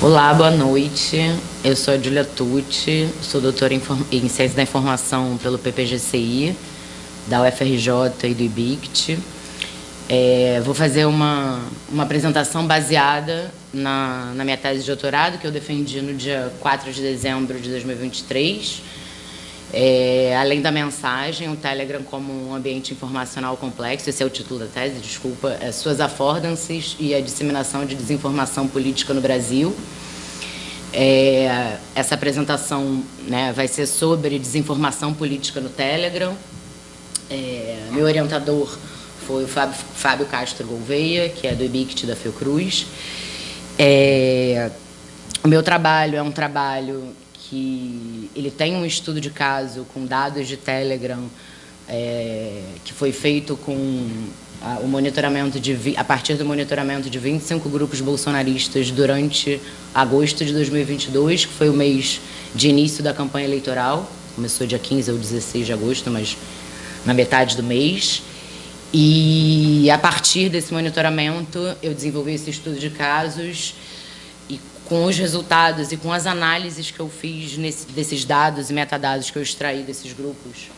Olá, boa noite. Eu sou a Júlia Tucci, sou doutora em Ciência da Informação pelo PPGCI, da UFRJ e do IBICT. Vou fazer uma apresentação baseada na minha tese de doutorado, que eu defendi no dia 4 de dezembro de 2023. Além da mensagem, o Telegram como um ambiente informacional complexo, esse é o título da tese, desculpa, suas affordances e a disseminação de desinformação política no Brasil. Essa apresentação, né, vai ser sobre desinformação política no Telegram. Meu orientador foi o Fábio Castro Gouveia, que é do IBICT da Fiocruz. O meu trabalho é um trabalho que ele tem um estudo de caso com dados de Telegram, que foi feito com o monitoramento a partir do monitoramento de 25 grupos bolsonaristas durante agosto de 2022, que foi o mês de início da campanha eleitoral. Começou dia 15 ou 16 de agosto, mas na metade do mês. E a partir desse monitoramento eu desenvolvi esse estudo de casos, e com os resultados e com as análises que eu fiz desses dados e metadados que eu extraí desses grupos,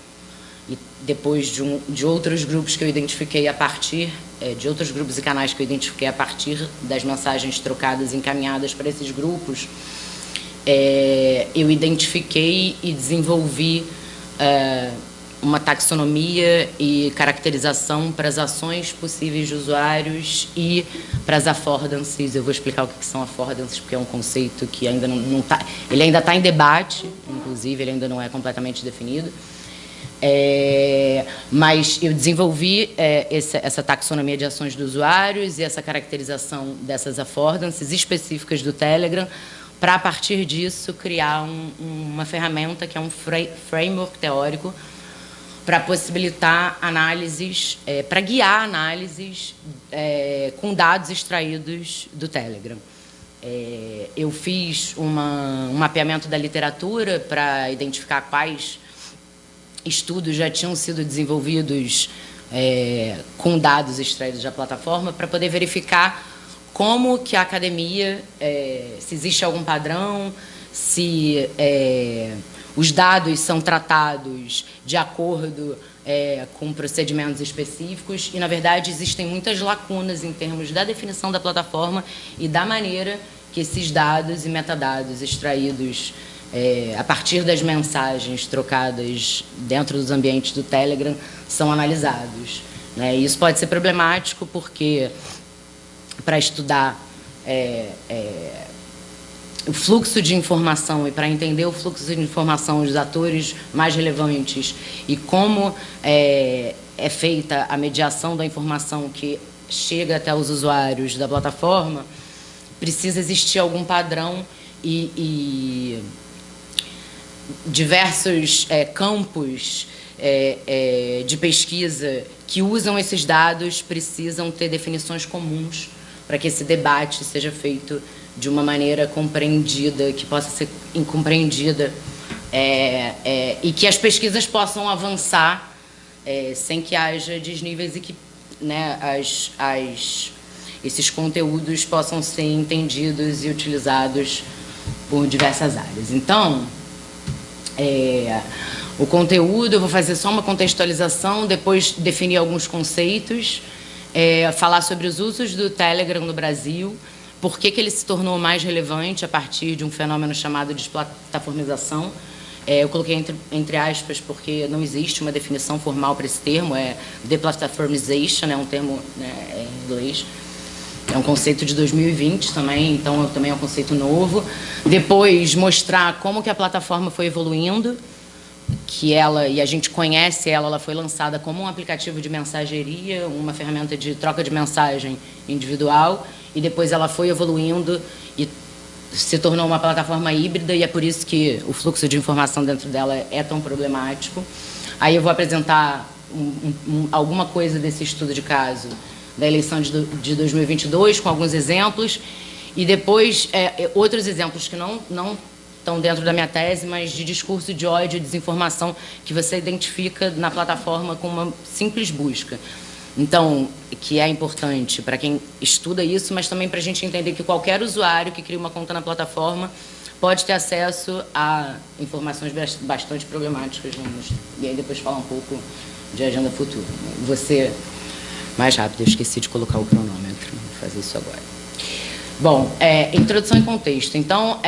e depois de outros grupos que eu identifiquei a partir, de outros grupos e canais que eu identifiquei a partir das mensagens trocadas e encaminhadas para esses grupos, eu identifiquei e desenvolvi uma taxonomia e caracterização para as ações possíveis de usuários e para as affordances. Eu vou explicar o que são affordances, porque é um conceito que ainda não está... Ele ainda está em debate, inclusive, ele ainda não é completamente definido. Mas eu desenvolvi essa taxonomia de ações dos usuários e essa caracterização dessas affordances específicas do Telegram, para, a partir disso, criar uma ferramenta que é um framework teórico para possibilitar análises, para guiar análises com dados extraídos do Telegram. Eu fiz um mapeamento da literatura para identificar quais estudos já tinham sido desenvolvidos com dados extraídos da plataforma, para poder verificar como que a academia, se existe algum padrão, se os dados são tratados de acordo com procedimentos específicos. E, na verdade, existem muitas lacunas em termos da definição da plataforma e da maneira que esses dados e metadados extraídos a partir das mensagens trocadas dentro dos ambientes do Telegram são analisados, né? E isso pode ser problemático porque, para estudar o fluxo de informação e para entender o fluxo de informação dos atores mais relevantes e como é feita a mediação da informação que chega até os usuários da plataforma, precisa existir algum padrão e diversos campos de pesquisa que usam esses dados precisam ter definições comuns para que esse debate seja feito de uma maneira compreendida, que possa ser compreendida, e que as pesquisas possam avançar sem que haja desníveis e que, né, esses conteúdos possam ser entendidos e utilizados por diversas áreas. Então, o conteúdo, eu vou fazer só uma contextualização, depois definir alguns conceitos, falar sobre os usos do Telegram no Brasil, por que ele se tornou mais relevante a partir de um fenômeno chamado de desplataformização. Eu coloquei entre aspas porque não existe uma definição formal para esse termo, deplatformization, é um termo, né, em inglês. É um conceito de 2020 também, então também é um conceito novo. Depois, mostrar como que a plataforma foi evoluindo, que a gente conhece ela foi lançada como um aplicativo de mensageria, uma ferramenta de troca de mensagem individual, e depois ela foi evoluindo e se tornou uma plataforma híbrida, e é por isso que o fluxo de informação dentro dela é tão problemático. Aí eu vou apresentar alguma coisa desse estudo de caso da eleição de 2022, com alguns exemplos, e depois outros exemplos que não estão dentro da minha tese, mas de discurso de ódio e desinformação que você identifica na plataforma com uma simples busca. Então, que é importante para quem estuda isso, mas também para a gente entender que qualquer usuário que cria uma conta na plataforma pode ter acesso a informações bastante problemáticas. E aí depois falar um pouco de agenda futura. Você, mais rápido, eu esqueci de colocar o cronômetro, vou fazer isso agora. Bom, introdução e contexto. Então,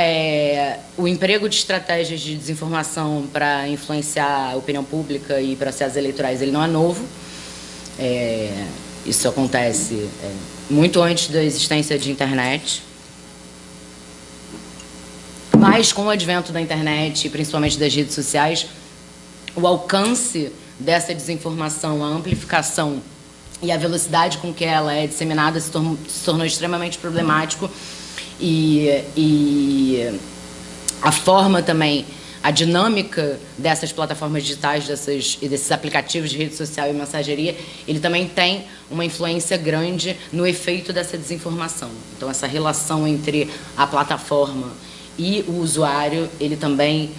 o emprego de estratégias de desinformação para influenciar a opinião pública e processos eleitorais, ele não é novo. Isso acontece muito antes da existência de internet. Mas, com o advento da internet, principalmente das redes sociais, o alcance dessa desinformação, a amplificação e a velocidade com que ela é disseminada se tornou extremamente problemático e a forma também, a dinâmica dessas plataformas digitais e desses aplicativos de rede social e mensageria, ele também tem uma influência grande no efeito dessa desinformação. Então, essa relação entre a plataforma e o usuário, ele também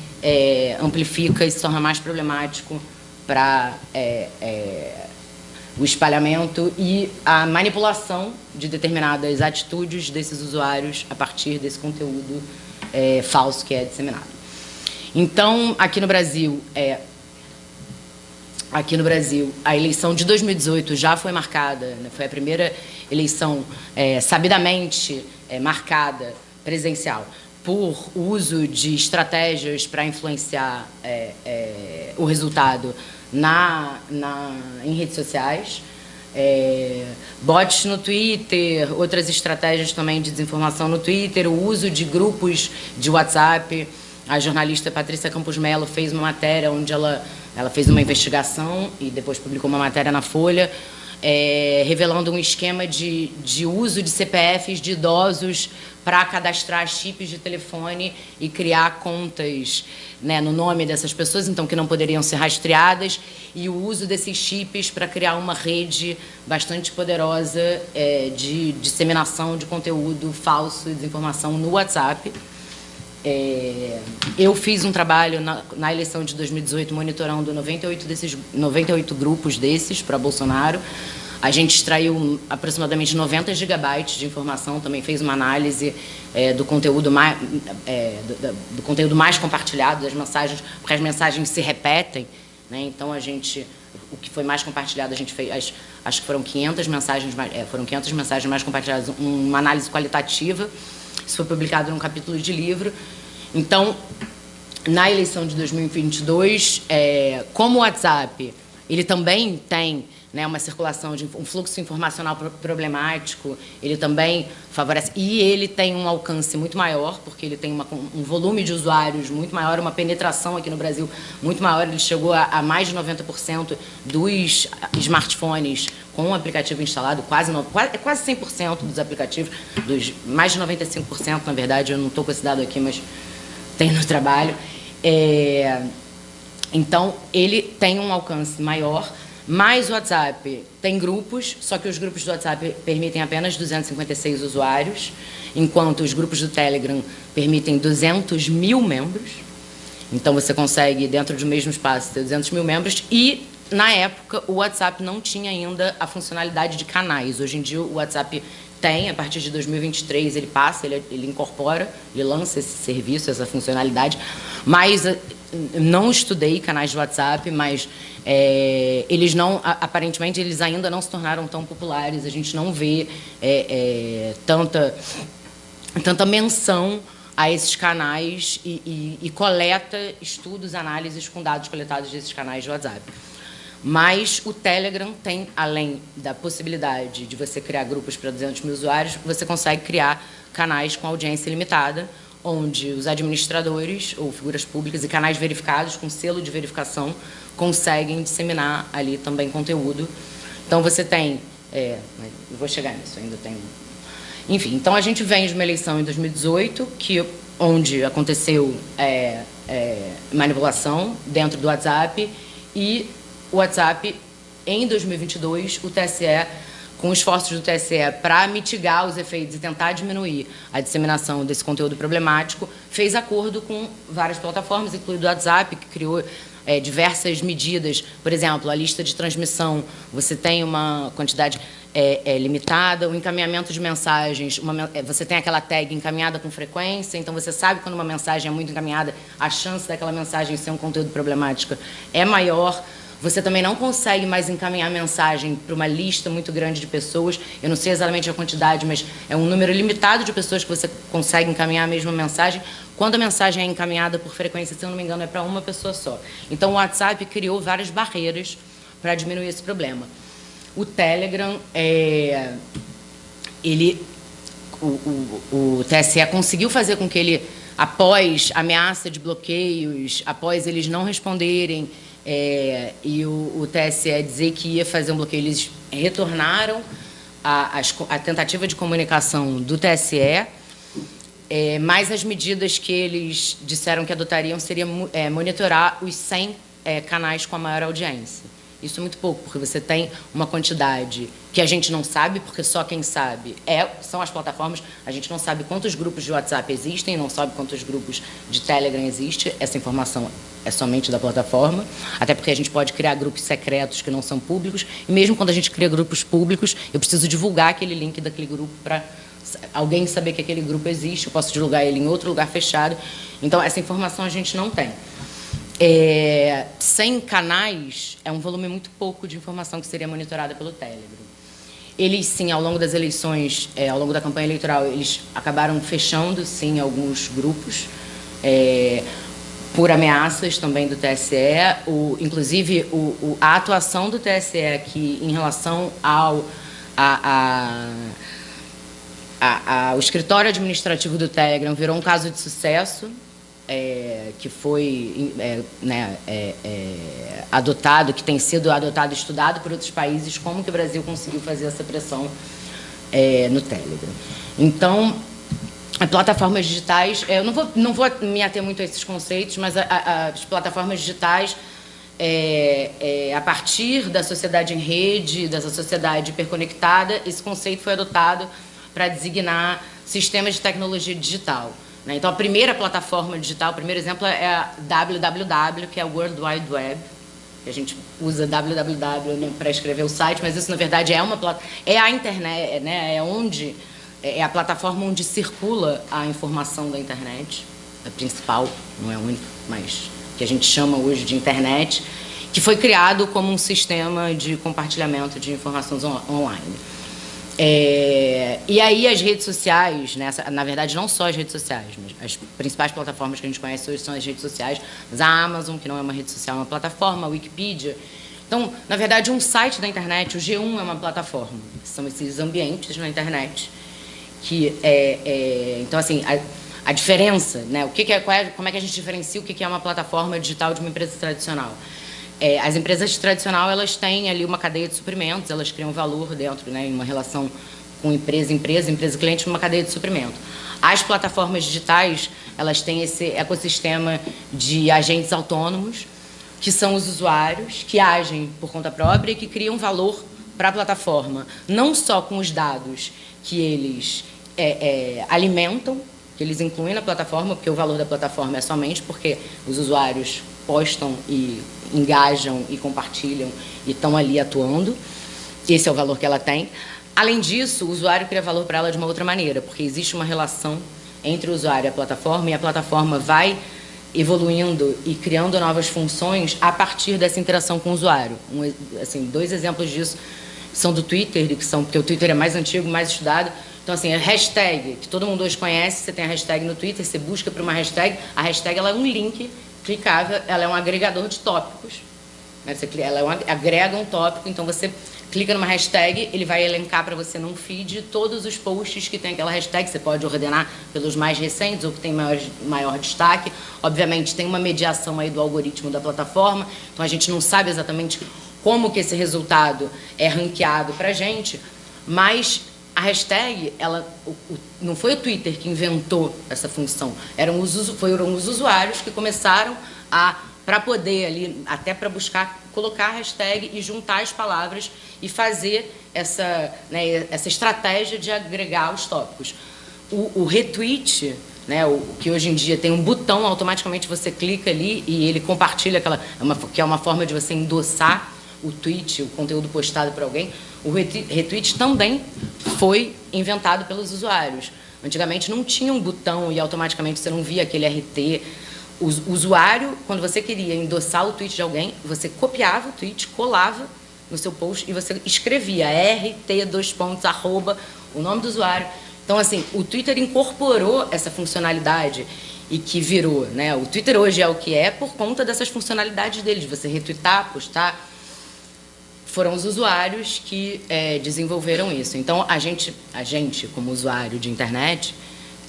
amplifica e se torna mais problemático para o espalhamento e a manipulação de determinadas atitudes desses usuários a partir desse conteúdo falso que é disseminado. Então, aqui no Brasil, a eleição de 2018 já foi marcada, né, foi a primeira eleição sabidamente marcada, presencial, por uso de estratégias para influenciar o resultado em redes sociais, bots no Twitter, outras estratégias também de desinformação no Twitter, o uso de grupos de WhatsApp. A jornalista Patrícia Campos Mello fez uma matéria onde ela fez uma investigação e depois publicou uma matéria na Folha, revelando um esquema de uso de CPFs de idosos para cadastrar chips de telefone e criar contas, né, no nome dessas pessoas, então, que não poderiam ser rastreadas, e o uso desses chips para criar uma rede bastante poderosa de disseminação de conteúdo falso e desinformação no WhatsApp. Eu fiz um trabalho na eleição de 2018 monitorando 98 grupos desses para Bolsonaro. A gente extraiu aproximadamente 90 gigabytes de informação, também fez uma análise do conteúdo mais compartilhado, das mensagens, porque as mensagens se repetem, né? Então, o que foi mais compartilhado, a gente fez, acho que foram 500 mensagens mais compartilhadas, uma análise qualitativa. Isso foi publicado num capítulo de livro. Então, na eleição de 2022, como o WhatsApp, ele também tem, né, uma circulação de um fluxo informacional problemático, ele também favorece, e ele tem um alcance muito maior, porque ele tem um volume de usuários muito maior, uma penetração aqui no Brasil muito maior, ele chegou a mais de 90% dos smartphones com o aplicativo instalado, quase 100% dos aplicativos, mais de 95%, na verdade, eu não estou com esse dado aqui, mas tem no trabalho. Então, ele tem um alcance maior, mas o WhatsApp tem grupos, só que os grupos do WhatsApp permitem apenas 256 usuários, enquanto os grupos do Telegram permitem 200 mil membros. Então, você consegue, dentro do mesmo espaço, ter 200 mil membros. E, na época, o WhatsApp não tinha ainda a funcionalidade de canais. Hoje em dia, o WhatsApp tem, a partir de 2023, ele passa, ele incorpora, ele lança esse serviço, essa funcionalidade. Mas não estudei canais de WhatsApp, mas eles não, aparentemente, eles ainda não se tornaram tão populares. A gente não vê tanta menção a esses canais e coleta estudos, análises com dados coletados desses canais de WhatsApp. Mas o Telegram tem, além da possibilidade de você criar grupos para 200 mil usuários, você consegue criar canais com audiência limitada, onde os administradores ou figuras públicas e canais verificados com selo de verificação conseguem disseminar ali também conteúdo. Então, você tem... eu vou chegar nisso, ainda tem... Enfim, então a gente vem de uma eleição em 2018, onde aconteceu manipulação dentro do WhatsApp, e o WhatsApp, em 2022, o TSE, com esforços do TSE para mitigar os efeitos e tentar diminuir a disseminação desse conteúdo problemático, fez acordo com várias plataformas, incluindo o WhatsApp, que criou diversas medidas. Por exemplo, a lista de transmissão, você tem uma quantidade limitada, o encaminhamento de mensagens, você tem aquela tag encaminhada com frequência, então você sabe quando uma mensagem é muito encaminhada, a chance daquela mensagem ser um conteúdo problemático é maior. Você também não consegue mais encaminhar mensagem para uma lista muito grande de pessoas. Eu não sei exatamente a quantidade, mas é um número limitado de pessoas que você consegue encaminhar a mesma mensagem. Quando a mensagem é encaminhada por frequência, se eu não me engano, é para uma pessoa só. Então, o WhatsApp criou várias barreiras para diminuir esse problema. O Telegram, o TSE conseguiu fazer com que ele, após ameaça de bloqueios, após eles não responderem, e o TSE dizer que ia fazer um bloqueio, eles retornaram a tentativa de comunicação do TSE, mas as medidas que eles disseram que adotariam seria monitorar os 100 canais com a maior audiência. Isso é muito pouco, porque você tem uma quantidade que a gente não sabe, porque só quem sabe são as plataformas. A gente não sabe quantos grupos de WhatsApp existem, não sabe quantos grupos de Telegram existem. Essa informação é somente da plataforma, até porque a gente pode criar grupos secretos que não são públicos, e mesmo quando a gente cria grupos públicos, eu preciso divulgar aquele link daquele grupo para alguém saber que aquele grupo existe, eu posso divulgar ele em outro lugar fechado. Então, essa informação a gente não tem. 100 canais é um volume muito pouco de informação que seria monitorada pelo Telegram. Eles, sim, ao longo das eleições, ao longo da campanha eleitoral, eles acabaram fechando, sim, alguns grupos, por ameaças também do TSE. Inclusive, a atuação do TSE aqui em relação ao escritório administrativo do Telegram virou um caso de sucesso, que foi adotado, que tem sido adotado e estudado por outros países, como que o Brasil conseguiu fazer essa pressão no Telegram. Então, as plataformas digitais, eu não vou me ater muito a esses conceitos, mas as plataformas digitais, a partir da sociedade em rede, dessa sociedade hiperconectada, esse conceito foi adotado para designar sistemas de tecnologia digital. Então, a primeira plataforma digital, o primeiro exemplo é a www, que é o World Wide Web. A gente usa www para escrever o site, mas isso, na verdade, é a internet, né? É a plataforma onde circula a informação da internet, a principal, não é a única, mas que a gente chama hoje de internet, que foi criado como um sistema de compartilhamento de informações online. E aí as redes sociais, né, na verdade não só as redes sociais, mas as principais plataformas que a gente conhece hoje são as redes sociais, mas a Amazon, que não é uma rede social, é uma plataforma, a Wikipedia. Então, na verdade, um site da internet, o G1 é uma plataforma, são esses ambientes na internet, que então, assim, a diferença, né, como é que a gente diferencia o que é uma plataforma digital de uma empresa tradicional? As empresas tradicionais, elas têm ali uma cadeia de suprimentos, elas criam valor dentro, né, em uma relação com empresa-cliente, numa cadeia de suprimento. As plataformas digitais, elas têm esse ecossistema de agentes autônomos, que são os usuários, que agem por conta própria e que criam valor para a plataforma, não só com os dados que eles alimentam, que eles incluem na plataforma, porque o valor da plataforma é somente porque os usuários postam e engajam e compartilham e estão ali atuando. Esse é o valor que ela tem. Além disso, o usuário cria valor para ela de uma outra maneira, porque existe uma relação entre o usuário e a plataforma vai evoluindo e criando novas funções a partir dessa interação com o usuário. Assim, 2 exemplos disso são do Twitter, porque o Twitter é mais antigo, mais estudado. Então, assim, a hashtag, que todo mundo hoje conhece, você tem a hashtag no Twitter, você busca por uma hashtag, a hashtag ela é um link clicável, ela é um agregador de tópicos. Né? Ela agrega um tópico, então você clica numa hashtag, ele vai elencar para você num feed todos os posts que tem aquela hashtag. Você pode ordenar pelos mais recentes ou que tem maior destaque. Obviamente, tem uma mediação aí do algoritmo da plataforma, então a gente não sabe exatamente como que esse resultado é ranqueado para a gente, mas a hashtag, não foi o Twitter que inventou essa função, foram os usuários que começaram para poder ali, até para buscar, colocar a hashtag e juntar as palavras e fazer essa estratégia de agregar os tópicos. O retweet, né, o que hoje em dia tem um botão, automaticamente você clica ali e ele compartilha que é uma forma de você endossar o tweet, o conteúdo postado por alguém. O retweet também foi inventado pelos usuários. Antigamente não tinha um botão e automaticamente você não via aquele RT. O usuário, quando você queria endossar o tweet de alguém, você copiava o tweet, colava no seu post e você escrevia @, o nome do usuário. Então, assim, o Twitter incorporou essa funcionalidade e que virou, né? O Twitter hoje é o que é por conta dessas funcionalidades dele, de você retweetar, postar. Foram os usuários que desenvolveram isso. Então, a gente, como usuário de internet,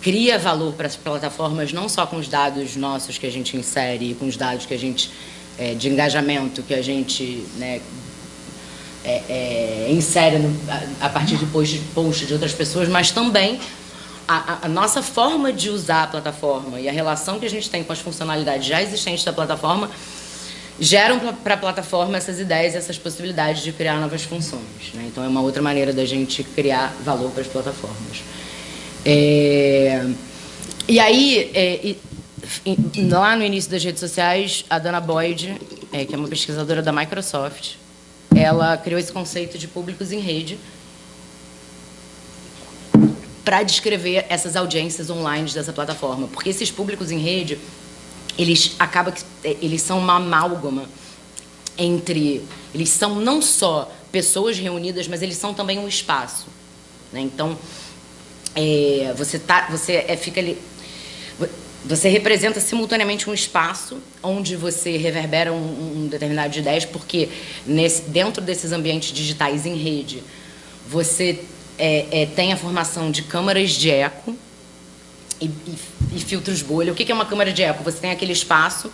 cria valor para as plataformas não só com os dados nossos que a gente insere, com os dados que a gente de engajamento que a gente, né, insere a partir de post de outras pessoas, mas também a nossa forma de usar a plataforma e a relação que a gente tem com as funcionalidades já existentes da plataforma geram para a plataforma essas ideias, essas possibilidades de criar novas funções, né? Então, é uma outra maneira da gente criar valor para as plataformas. E aí, lá no início das redes sociais, a Dana Boyd, que é uma pesquisadora da Microsoft, ela criou esse conceito de públicos em rede para descrever essas audiências online dessa plataforma. Porque esses públicos em rede, eles são uma amálgama entre... Eles são não só pessoas reunidas, mas eles são também um espaço, né? Então, fica ali... Você representa simultaneamente um espaço onde você reverbera um determinado de ideias, porque dentro desses ambientes digitais em rede, você tem a formação de câmaras de eco e filtros bolha. O que é uma câmara de eco? Você tem aquele espaço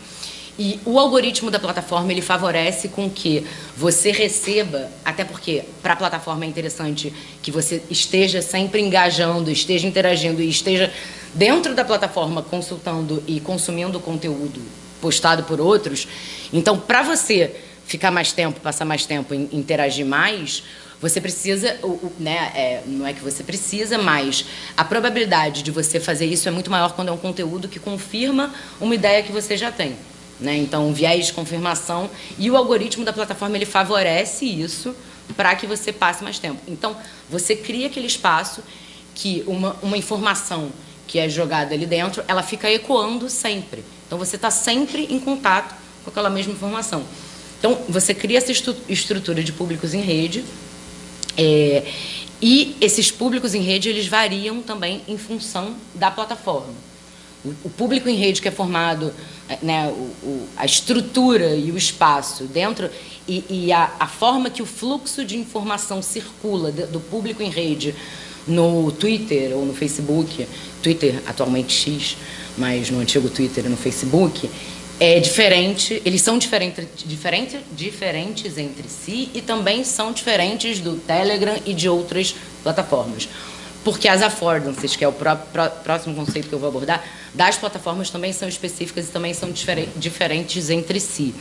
e o algoritmo da plataforma ele favorece com que você receba, até porque para a plataforma é interessante que você esteja sempre engajando, esteja interagindo e esteja dentro da plataforma consultando e consumindo conteúdo postado por outros. Então, para você ficar mais tempo, passar mais tempo e interagir mais, você precisa, né, não é que você precisa, mas a probabilidade de você fazer isso é muito maior quando é um conteúdo que confirma uma ideia que você já tem, né? Então, viés de confirmação e o algoritmo da plataforma ele favorece isso para que você passe mais tempo. Então, você cria aquele espaço que uma informação que é jogada ali dentro, ela fica ecoando sempre. Então, você está sempre em contato com aquela mesma informação. Então, você cria essa estrutura de públicos em rede, e esses públicos em rede, eles variam também em função da plataforma. O público em rede que é formado, né, a estrutura e o espaço dentro, e a forma que o fluxo de informação circula do público em rede no Twitter ou no Facebook, Twitter atualmente X, mas no antigo Twitter e no Facebook, é diferente, eles são diferentes entre si e também são diferentes do Telegram e de outras plataformas. Porque as affordances, que é o próximo conceito que eu vou abordar, das plataformas também são específicas e também são diferentes entre si.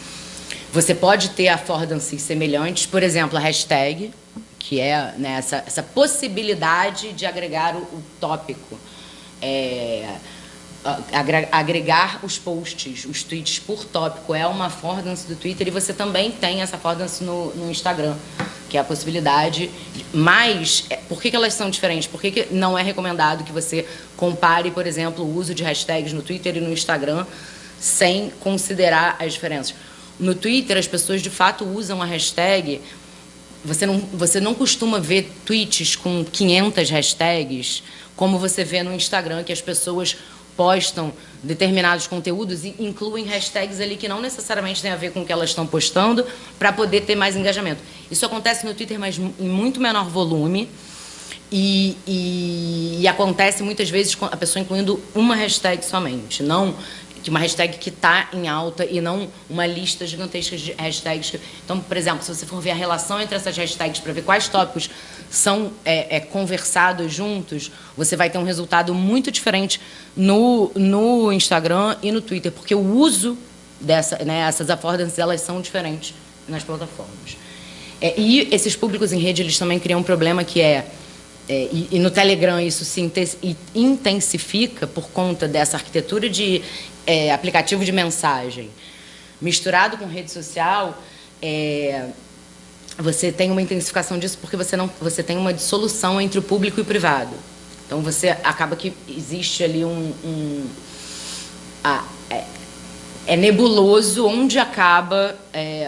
Você pode ter affordances semelhantes, por exemplo, a hashtag, que é, né, essa possibilidade de agregar o tópico, agregar os posts, os tweets por tópico é uma affordance do Twitter, e você também tem essa affordance no Instagram, que é a possibilidade. Mas por que elas são diferentes? Por que não é recomendado que você compare, por exemplo, o uso de hashtags no Twitter e no Instagram sem considerar as diferenças? No Twitter, as pessoas de fato usam a hashtag. Você não costuma ver tweets com 500 hashtags como você vê no Instagram, que as pessoas postam determinados conteúdos e incluem hashtags ali que não necessariamente têm a ver com o que elas estão postando para poder ter mais engajamento. Isso acontece no Twitter, mas em muito menor volume e acontece muitas vezes com a pessoa incluindo uma hashtag somente, não uma hashtag que está em alta e não uma lista gigantesca de hashtags. Então, por exemplo, se você for ver a relação entre essas hashtags para ver quais tópicos são conversados juntos, você vai ter um resultado muito diferente no Instagram e no Twitter, porque o uso essas affordances, elas são diferentes nas plataformas. E esses públicos em rede, eles também criam um problema que é E no Telegram isso se intensifica por conta dessa arquitetura de aplicativo de mensagem misturado com rede social. Você tem uma intensificação disso porque você tem uma dissolução entre o público e o privado. Então você acaba que existe ali é nebuloso onde acaba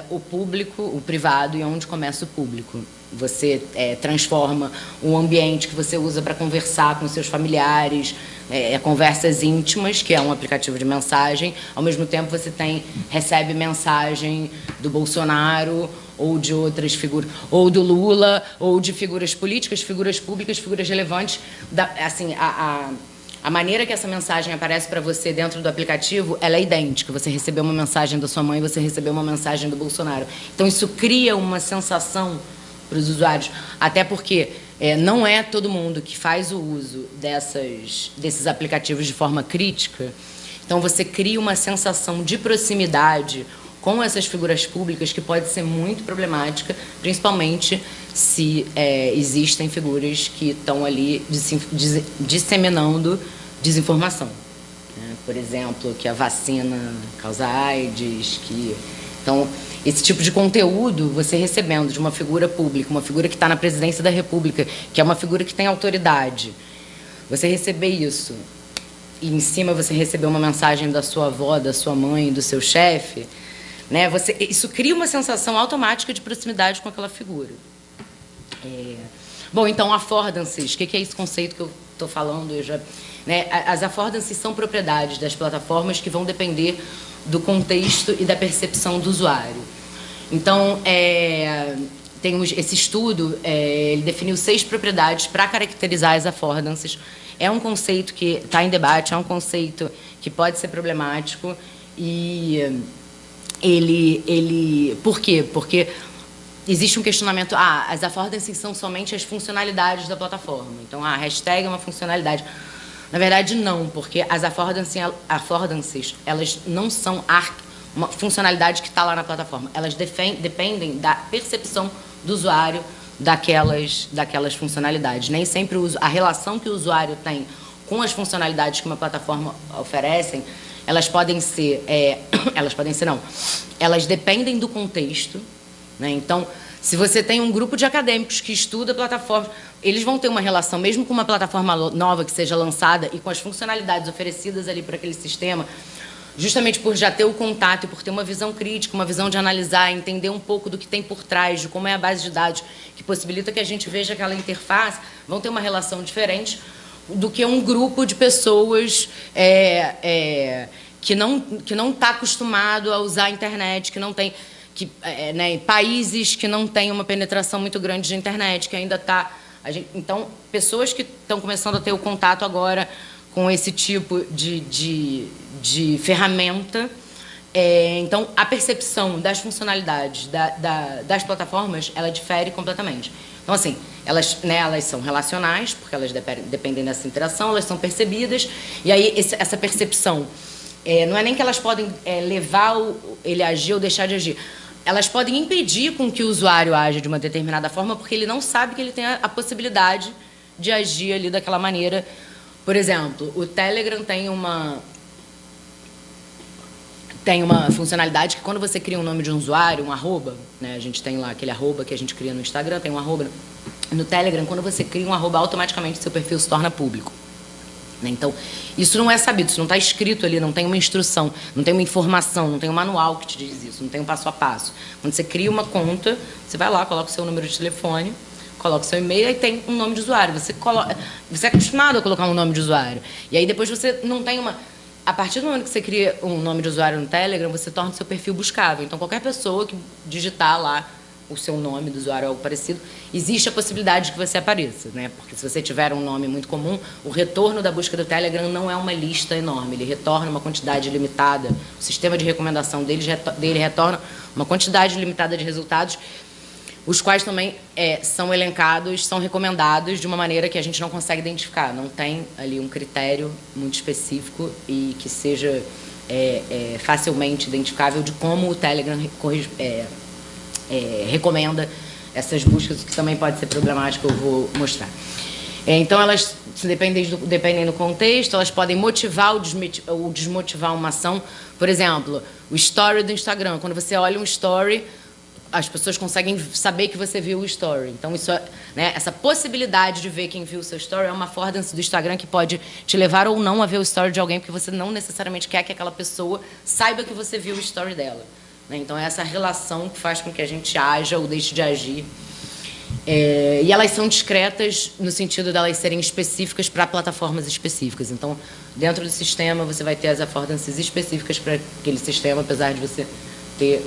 o público, o privado, e onde começa o público. Você transforma o ambiente que você usa para conversar com seus familiares, conversas íntimas, que é um aplicativo de mensagem. Ao mesmo tempo, você recebe mensagem do Bolsonaro ou de outras figuras, ou do Lula, ou de figuras políticas, figuras públicas, figuras relevantes. Assim, a maneira que essa mensagem aparece para você dentro do aplicativo, ela é idêntica. Você recebeu uma mensagem da sua mãe, você recebeu uma mensagem do Bolsonaro. Então, isso cria uma sensação para os usuários, até porque não é todo mundo que faz o uso desses aplicativos de forma crítica. Então, você cria uma sensação de proximidade com essas figuras públicas que pode ser muito problemática, principalmente se existem figuras que estão ali disseminando desinformação. Por exemplo, que a vacina causa AIDS, Então, esse tipo de conteúdo, você recebendo de uma figura pública, uma figura que está na presidência da República, que é uma figura que tem autoridade, você receber isso, e em cima você receber uma mensagem da sua avó, da sua mãe, do seu chefe, né? Isso cria uma sensação automática de proximidade com aquela figura. Bom, então, affordances, o que é esse conceito que eu estou falando? As affordances são propriedades das plataformas que vão depender do contexto e da percepção do usuário. Então, esse estudo, ele definiu 6 propriedades para caracterizar as affordances. É um conceito que está em debate, é um conceito que pode ser problemático, e por quê? Porque existe um questionamento, as affordances são somente as funcionalidades da plataforma. Então, a hashtag é uma funcionalidade. Na verdade, não, porque as affordances, elas não são uma funcionalidade que está lá na plataforma. Elas dependem da percepção do usuário daquelas funcionalidades. Nem sempre a relação que o usuário tem com as funcionalidades que uma plataforma oferecem, elas dependem do contexto, né? Então, se você tem um grupo de acadêmicos que estuda plataformas, eles vão ter uma relação, mesmo com uma plataforma nova que seja lançada e com as funcionalidades oferecidas ali por aquele sistema, justamente por já ter o contato e por ter uma visão crítica, uma visão de analisar, entender um pouco do que tem por trás, de como é a base de dados, que possibilita que a gente veja aquela interface, vão ter uma relação diferente do que um grupo de pessoas que não está acostumado a usar a internet, que não tem... países que não têm uma penetração muito grande de internet, que ainda está... Então, pessoas que estão começando a ter o contato agora com esse tipo de ferramenta. Então, a percepção das funcionalidades das plataformas, ela difere completamente. Então, assim, elas são relacionais, porque elas dependem dessa interação, elas são percebidas, e aí essa percepção, não é nem que elas podem levar ele a agir ou deixar de agir. Elas podem impedir com que o usuário aja de uma determinada forma, porque ele não sabe que ele tem a possibilidade de agir ali daquela maneira. Por exemplo, o Telegram tem uma funcionalidade que, quando você cria um nome de um usuário, um arroba, né, a gente tem lá aquele arroba que a gente cria no Instagram, tem um arroba no Telegram. Quando você cria um arroba, automaticamente seu perfil se torna público. Então, isso não é sabido, isso não está escrito ali, não tem uma instrução, não tem uma informação, não tem um manual que te diz isso, não tem um passo a passo. Quando você cria uma conta, você vai lá, coloca o seu número de telefone, coloca o seu e-mail e tem um nome de usuário. Você é acostumado a colocar um nome de usuário. E aí depois você não tem uma... A partir do momento que você cria um nome de usuário no Telegram, você torna o seu perfil buscável. Então, qualquer pessoa que digitar lá o seu nome do usuário ou algo parecido, existe a possibilidade de que você apareça, né? Porque se você tiver um nome muito comum, o retorno da busca do Telegram não é uma lista enorme, ele retorna uma quantidade limitada. O sistema de recomendação dele retorna uma quantidade limitada de resultados, os quais também são elencados, são recomendados de uma maneira que a gente não consegue identificar. Não tem ali um critério muito específico e que seja facilmente identificável de como o Telegram recomenda essas buscas, o que também pode ser problemático, eu vou mostrar. Então, elas, dependem do contexto, elas podem motivar ou desmotivar uma ação. Por exemplo, o story do Instagram. Quando você olha um story, as pessoas conseguem saber que você viu o story. Então, isso, né, essa possibilidade de ver quem viu o seu story é uma affordance do Instagram que pode te levar ou não a ver o story de alguém, porque você não necessariamente quer que aquela pessoa saiba que você viu o story dela. Né? Então, é essa relação que faz com que a gente haja ou deixe de agir. E elas são discretas no sentido de elas serem específicas para plataformas específicas. Então, dentro do sistema, você vai ter as affordances específicas para aquele sistema, apesar de você ter...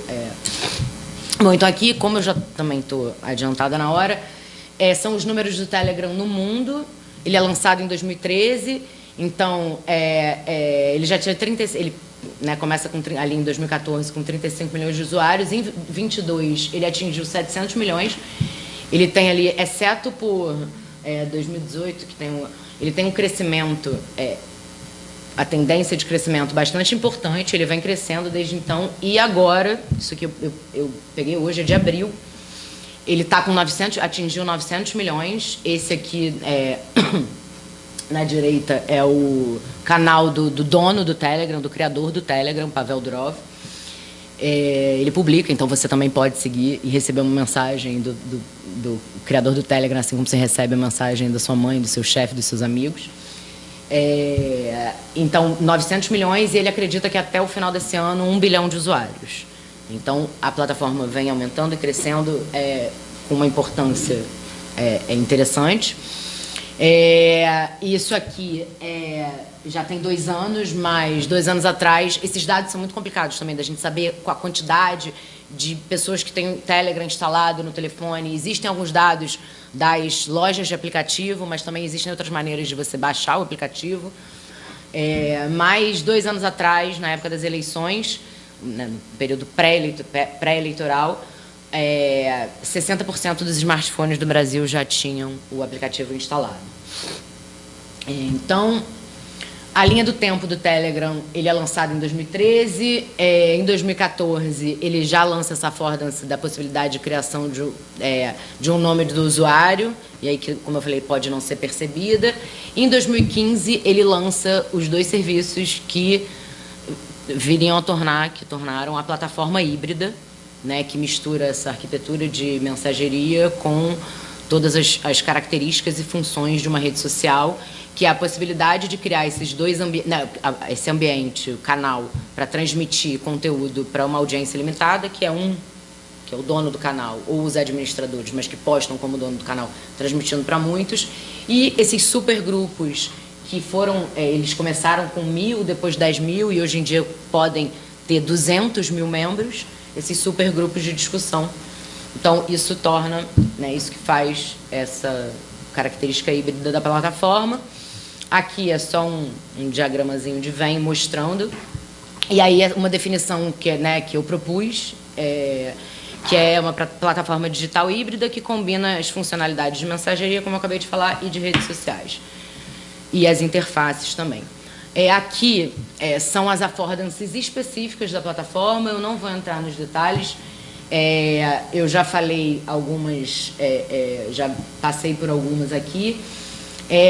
Bom, então aqui, como eu já também estou adiantada na hora, são os números do Telegram no mundo. Ele é lançado em 2013, então ele já tinha 30... Ele, né, começa ali em 2014 com 35 milhões de usuários. Em 2022, ele atingiu 700 milhões. Ele tem ali, exceto por 2018, que ele tem um crescimento, a tendência de crescimento bastante importante, ele vem crescendo desde então, e agora, isso aqui eu peguei hoje, é de abril, ele tá com atingiu 900 milhões, esse aqui, na direita, é o canal do dono do Telegram, do criador do Telegram, Pavel Durov. Ele publica, então você também pode seguir e receber uma mensagem do criador do Telegram, assim como você recebe a mensagem da sua mãe, do seu chefe, dos seus amigos. Então, 900 milhões, e ele acredita que até o final desse ano, 1 bilhão de usuários. Então, a plataforma vem aumentando e crescendo com uma importância interessante. Isso aqui já tem 2 anos, mas 2 anos atrás, esses dados são muito complicados também, da gente saber a quantidade de pessoas que têm Telegram instalado no telefone. Existem alguns dados das lojas de aplicativo, mas também existem outras maneiras de você baixar o aplicativo. Mas 2 anos atrás, na época das eleições, né, no período pré-eleitoral, 60% dos smartphones do Brasil já tinham o aplicativo instalado. Então, a linha do tempo do Telegram, ele é lançado em 2013. Em 2014, ele já lança essa affordance da possibilidade de criação de um nome do usuário, e aí, que, como eu falei, pode não ser percebida. Em 2015, ele lança os 2 serviços que tornaram a plataforma híbrida, né, que mistura essa arquitetura de mensageria com todas as características e funções de uma rede social, que é a possibilidade de criar esses esse ambiente, o canal, para transmitir conteúdo para uma audiência limitada, que é o dono do canal, ou os administradores, mas que postam como dono do canal, transmitindo para muitos, e esses supergrupos que eles começaram com 1.000, depois 10.000, e hoje em dia podem ter 200 mil membros, esses supergrupos de discussão. Então, isso torna, né, isso que faz essa característica híbrida da plataforma. Aqui é só um diagramazinho de Venn mostrando. E aí é uma definição que eu propus, que é uma plataforma digital híbrida que combina as funcionalidades de mensageria, como eu acabei de falar, e de redes sociais. E as interfaces também. Aqui são as affordances específicas da plataforma, eu não vou entrar nos detalhes. Eu já falei algumas, já passei por algumas aqui.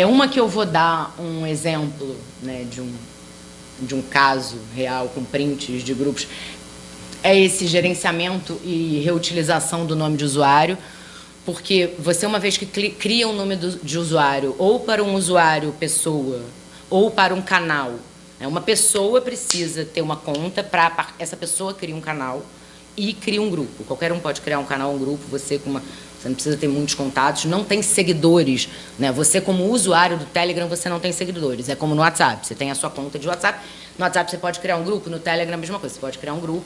Uma que eu vou dar um exemplo, né, de um caso real com prints de grupos, é esse gerenciamento e reutilização do nome de usuário, porque você, uma vez que cria um nome de usuário, ou para um usuário pessoa, ou para um canal, né, uma pessoa precisa ter uma conta, para essa pessoa cria um canal e cria um grupo. Qualquer um pode criar um canal, um grupo, você não precisa ter muitos contatos, não tem seguidores, né? Você, como usuário do Telegram, você não tem seguidores. É como no WhatsApp, você tem a sua conta de WhatsApp. No WhatsApp você pode criar um grupo, no Telegram é a mesma coisa, você pode criar um grupo.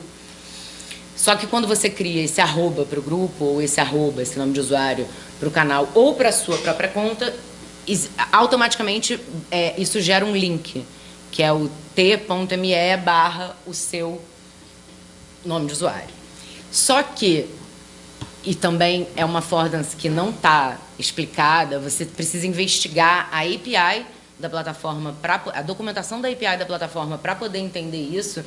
Só que quando você cria esse arroba para o grupo, ou esse arroba, esse nome de usuário, para o canal, ou para a sua própria conta, automaticamente isso gera um link, que é o t.me/ o seu nome de usuário. Só que, e também é uma affordance que não está explicada, você precisa investigar a API da plataforma, a documentação da API da plataforma para poder entender isso.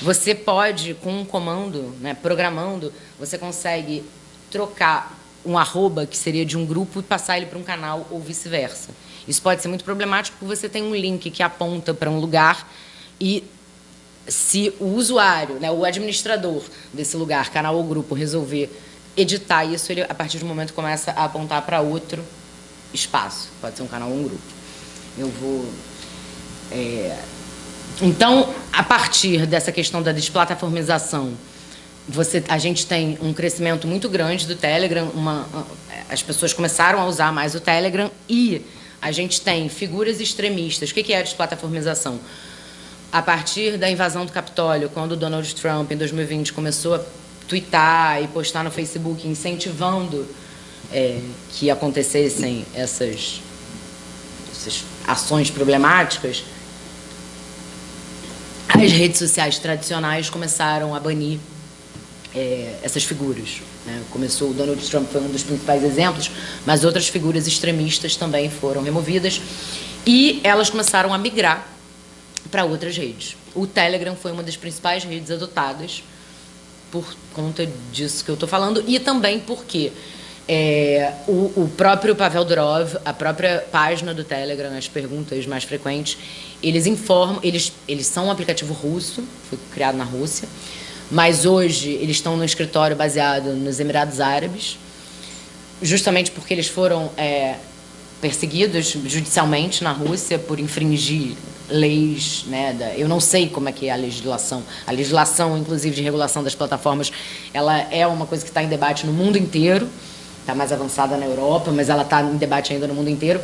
Você pode, com um comando, né, programando, você consegue trocar um arroba que seria de um grupo e passar ele para um canal ou vice-versa. Isso pode ser muito problemático porque você tem um link que aponta para um lugar e se o usuário, né, o administrador desse lugar, canal ou grupo, resolver editar isso, ele, a partir do momento, começa a apontar para outro espaço. Pode ser um canal ou um grupo. Eu vou... Então, a partir dessa questão da desplataformização, a gente tem um crescimento muito grande do Telegram, as pessoas começaram a usar mais o Telegram e a gente tem figuras extremistas. O que é a desplataformização? A partir da invasão do Capitólio, quando o Donald Trump, em 2020, começou a twittar e postar no Facebook, incentivando que acontecessem essas ações problemáticas, as redes sociais tradicionais começaram a banir essas figuras, né? Começou, o Donald Trump foi um dos principais exemplos, mas outras figuras extremistas também foram removidas e elas começaram a migrar para outras redes. O Telegram foi uma das principais redes adotadas por conta disso que eu estou falando e também porque o próprio Pavel Durov, a própria página do Telegram, as perguntas mais frequentes, eles informam, eles são um aplicativo russo, foi criado na Rússia, mas hoje eles estão num escritório baseado nos Emirados Árabes, justamente porque eles foram perseguidos judicialmente na Rússia por infringir leis, né, eu não sei como é que é a legislação, inclusive, de regulação das plataformas, ela é uma coisa que está em debate no mundo inteiro, está mais avançada na Europa, mas ela está em debate ainda no mundo inteiro.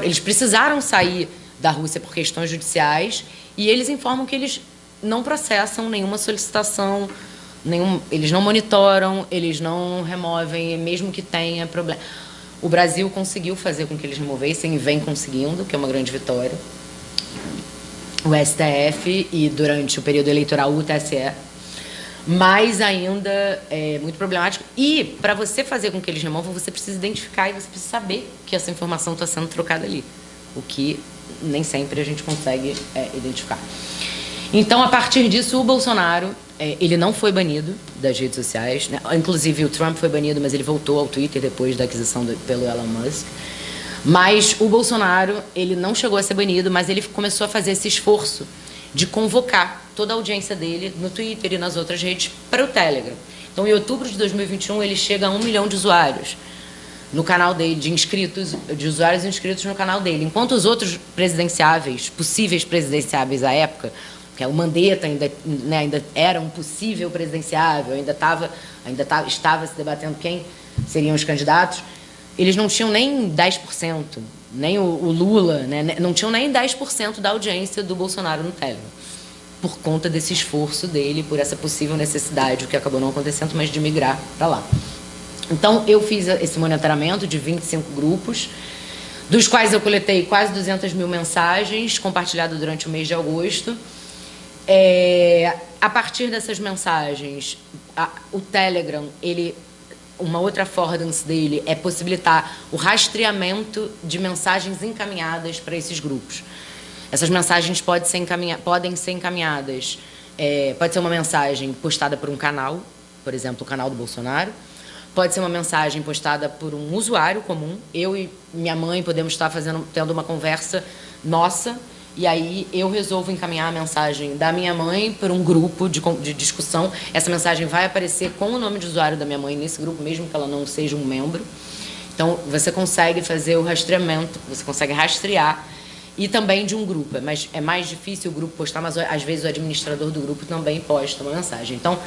Eles precisaram sair da Rússia por questões judiciais e eles informam que eles não processam nenhuma solicitação, eles não monitoram, eles não removem, mesmo que tenha problema. O Brasil conseguiu fazer com que eles removessem e vem conseguindo, que é uma grande vitória. O STF e, durante o período eleitoral, o TSE. Mas ainda é muito problemático. E, para você fazer com que eles removam, você precisa identificar e você precisa saber que essa informação está sendo trocada ali. O que nem sempre a gente consegue identificar. Então, a partir disso, o Bolsonaro, ele não foi banido das redes sociais, né? Inclusive, o Trump foi banido, mas ele voltou ao Twitter depois da aquisição pelo Elon Musk. Mas o Bolsonaro, ele não chegou a ser banido, mas ele começou a fazer esse esforço de convocar toda a audiência dele no Twitter e nas outras redes para o Telegram. Então, em outubro de 2021, ele chega a 1 milhão de usuários no canal dele, de usuários inscritos no canal dele. Enquanto os outros possíveis presidenciáveis à época, que o Mandetta ainda era um possível presidenciável, estava se debatendo quem seriam os candidatos, eles não tinham nem 10%, nem o Lula, né, não tinham nem 10% da audiência do Bolsonaro no Telegram, por conta desse esforço dele, por essa possível necessidade, o que acabou não acontecendo, mas de migrar para lá. Então, eu fiz esse monitoramento de 25 grupos, dos quais eu coletei quase 200 mil mensagens, compartilhadas durante o mês de agosto. A partir dessas mensagens, o Telegram, uma outra affordance dele é possibilitar o rastreamento de mensagens encaminhadas para esses grupos. Essas mensagens podem ser encaminhadas, pode ser uma mensagem postada por um canal, por exemplo, o canal do Bolsonaro, pode ser uma mensagem postada por um usuário comum. Eu e minha mãe podemos estar tendo uma conversa nossa, e aí eu resolvo encaminhar a mensagem da minha mãe para um grupo de discussão. Essa mensagem vai aparecer com o nome de usuário da minha mãe nesse grupo, mesmo que ela não seja um membro. Então, você consegue fazer o rastreamento, você consegue rastrear, e também de um grupo. Mas é mais difícil o grupo postar, mas às vezes o administrador do grupo também posta uma mensagem. Então,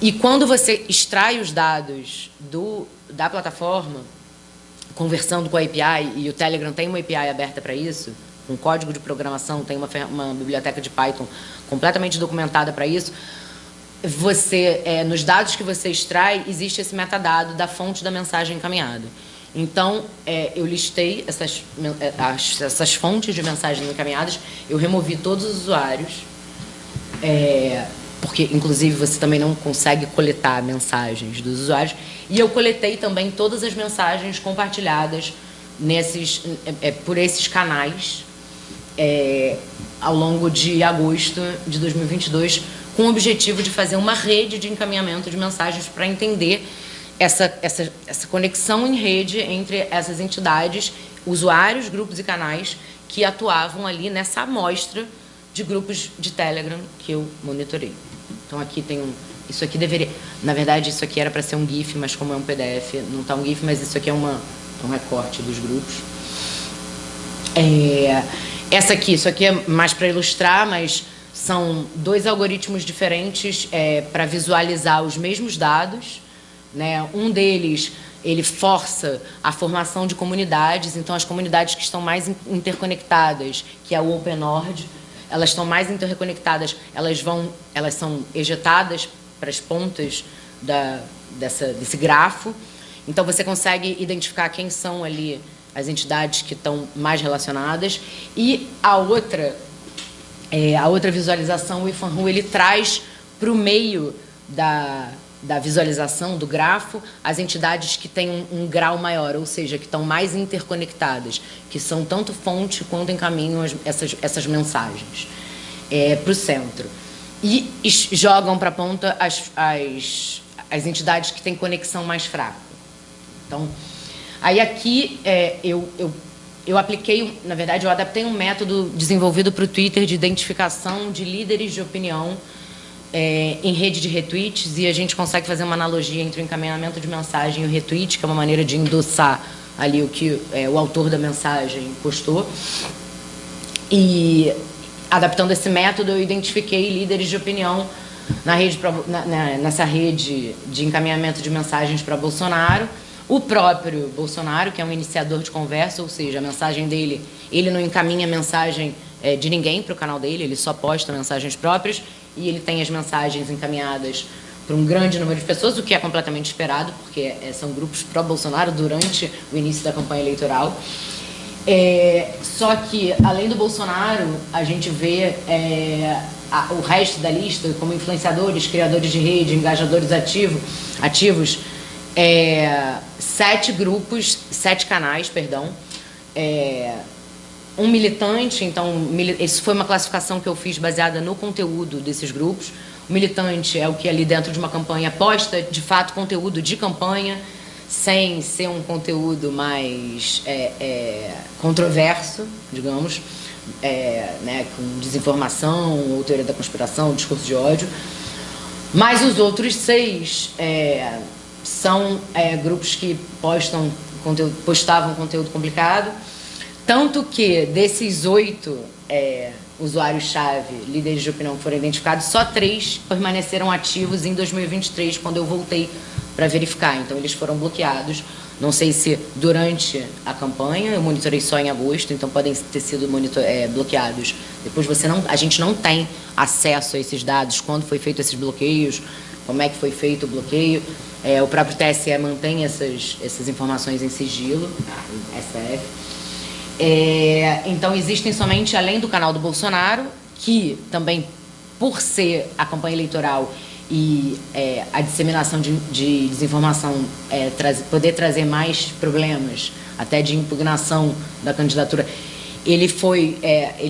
e quando você extrai os dados da plataforma, conversando com a API, e o Telegram tem uma API aberta para isso, um código de programação, tem uma biblioteca de Python completamente documentada para isso, nos dados que você extrai, existe esse metadado da fonte da mensagem encaminhada. Então, eu listei essas fontes de mensagens encaminhadas, eu removi todos os usuários, porque, inclusive, você também não consegue coletar mensagens dos usuários, e eu coletei também todas as mensagens compartilhadas por esses canais, ao longo de agosto de 2022, com o objetivo de fazer uma rede de encaminhamento de mensagens para entender essa conexão em rede entre essas entidades, usuários, grupos e canais que atuavam ali nessa amostra de grupos de Telegram que eu monitorei. Então, aqui tem isso aqui deveria... Na verdade, isso aqui era para ser um GIF, mas como é um PDF, não está um GIF, mas isso aqui é um recorte dos grupos. Isso aqui é mais para ilustrar, mas são 2 algoritmos diferentes para visualizar os mesmos dados, né? Um deles, ele força a formação de comunidades, então as comunidades que estão mais interconectadas, que é o OpenOrd, elas estão mais interconectadas, elas são ejetadas para as pontas desse grafo, então você consegue identificar quem são ali as entidades que estão mais relacionadas. E a outra visualização, o IFANRU, ele traz para o meio da visualização do grafo as entidades que têm um grau maior, ou seja, que estão mais interconectadas, que são tanto fonte quanto encaminham essas mensagens para o centro. E jogam para a ponta as entidades que têm conexão mais fraca. Então, aí aqui eu apliquei, na verdade, eu adaptei um método desenvolvido para o Twitter de identificação de líderes de opinião em rede de retweets, e a gente consegue fazer uma analogia entre o encaminhamento de mensagem e o retweet, que é uma maneira de endossar ali o que o autor da mensagem postou. E, adaptando esse método, eu identifiquei líderes de opinião nessa rede de encaminhamento de mensagens para Bolsonaro. O próprio Bolsonaro, que é um iniciador de conversa, ou seja, a mensagem dele, ele não encaminha mensagem de ninguém para o canal dele, ele só posta mensagens próprias, e ele tem as mensagens encaminhadas para um grande número de pessoas, o que é completamente esperado, porque são grupos pró-Bolsonaro durante o início da campanha eleitoral. Só que, além do Bolsonaro, a gente vê o resto da lista, como influenciadores, criadores de rede, engajadores ativos, 7 canais, perdão, um militante. Então, isso foi uma classificação que eu fiz baseada no conteúdo desses grupos. O militante é o que ali dentro de uma campanha posta, de fato, conteúdo de campanha, sem ser um conteúdo mais controverso, digamos, né, com desinformação, ou teoria da conspiração, discurso de ódio. Mas os outros 6 são grupos que postavam conteúdo complicado, tanto que desses 8 usuários-chave, líderes de opinião que foram identificados, só 3 permaneceram ativos em 2023, quando eu voltei para verificar. Então, eles foram bloqueados. Não sei se durante a campanha, eu monitorei só em agosto, então podem ter sido bloqueados. Depois a gente não tem acesso a esses dados, quando foi feito esses bloqueios, como é que foi feito o bloqueio. O próprio TSE mantém essas informações em sigilo, o STF. Então, existem somente, além do canal do Bolsonaro, que também, por ser a campanha eleitoral e a disseminação de desinformação poder trazer mais problemas, até de impugnação da candidatura, ele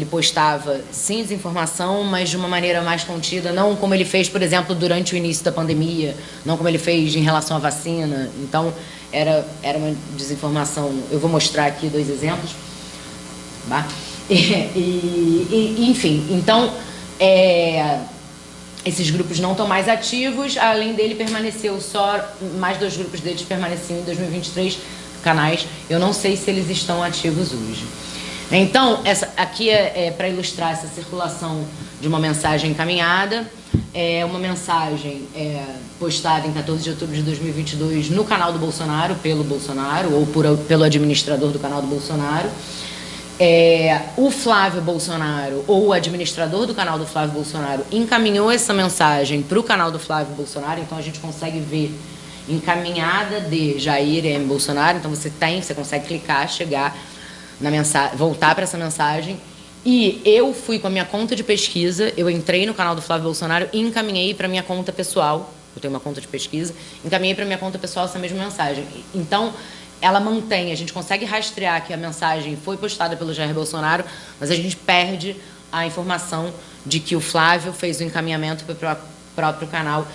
postava sem desinformação, mas de uma maneira mais contida, não como ele fez, por exemplo, durante o início da pandemia, não como ele fez em relação à vacina. Então, era uma desinformação. Eu vou mostrar aqui 2 exemplos. Tá? Enfim, então, esses grupos não estão mais ativos. Além dele, permaneceu só, mais 2 grupos deles permaneciam em 2023, canais. Eu não sei se eles estão ativos hoje. Então, aqui é para ilustrar essa circulação de uma mensagem encaminhada. Uma mensagem postada em 14 de outubro de 2022 no canal do Bolsonaro, pelo Bolsonaro, ou pelo administrador do canal do Bolsonaro. O Flávio Bolsonaro, ou o administrador do canal do Flávio Bolsonaro, encaminhou essa mensagem para o canal do Flávio Bolsonaro. Então, a gente consegue ver encaminhada de Jair M. Bolsonaro. Então, você consegue clicar, chegar na mensagem, voltar para essa mensagem. E eu fui com a minha conta de pesquisa, eu entrei no canal do Flávio Bolsonaro e encaminhei para minha conta pessoal. Eu tenho uma conta de pesquisa, encaminhei para minha conta pessoal essa mesma mensagem. Então, ela mantém, a gente consegue rastrear que a mensagem foi postada pelo Jair Bolsonaro, mas a gente perde a informação de que o Flávio fez o encaminhamento para o próprio canal.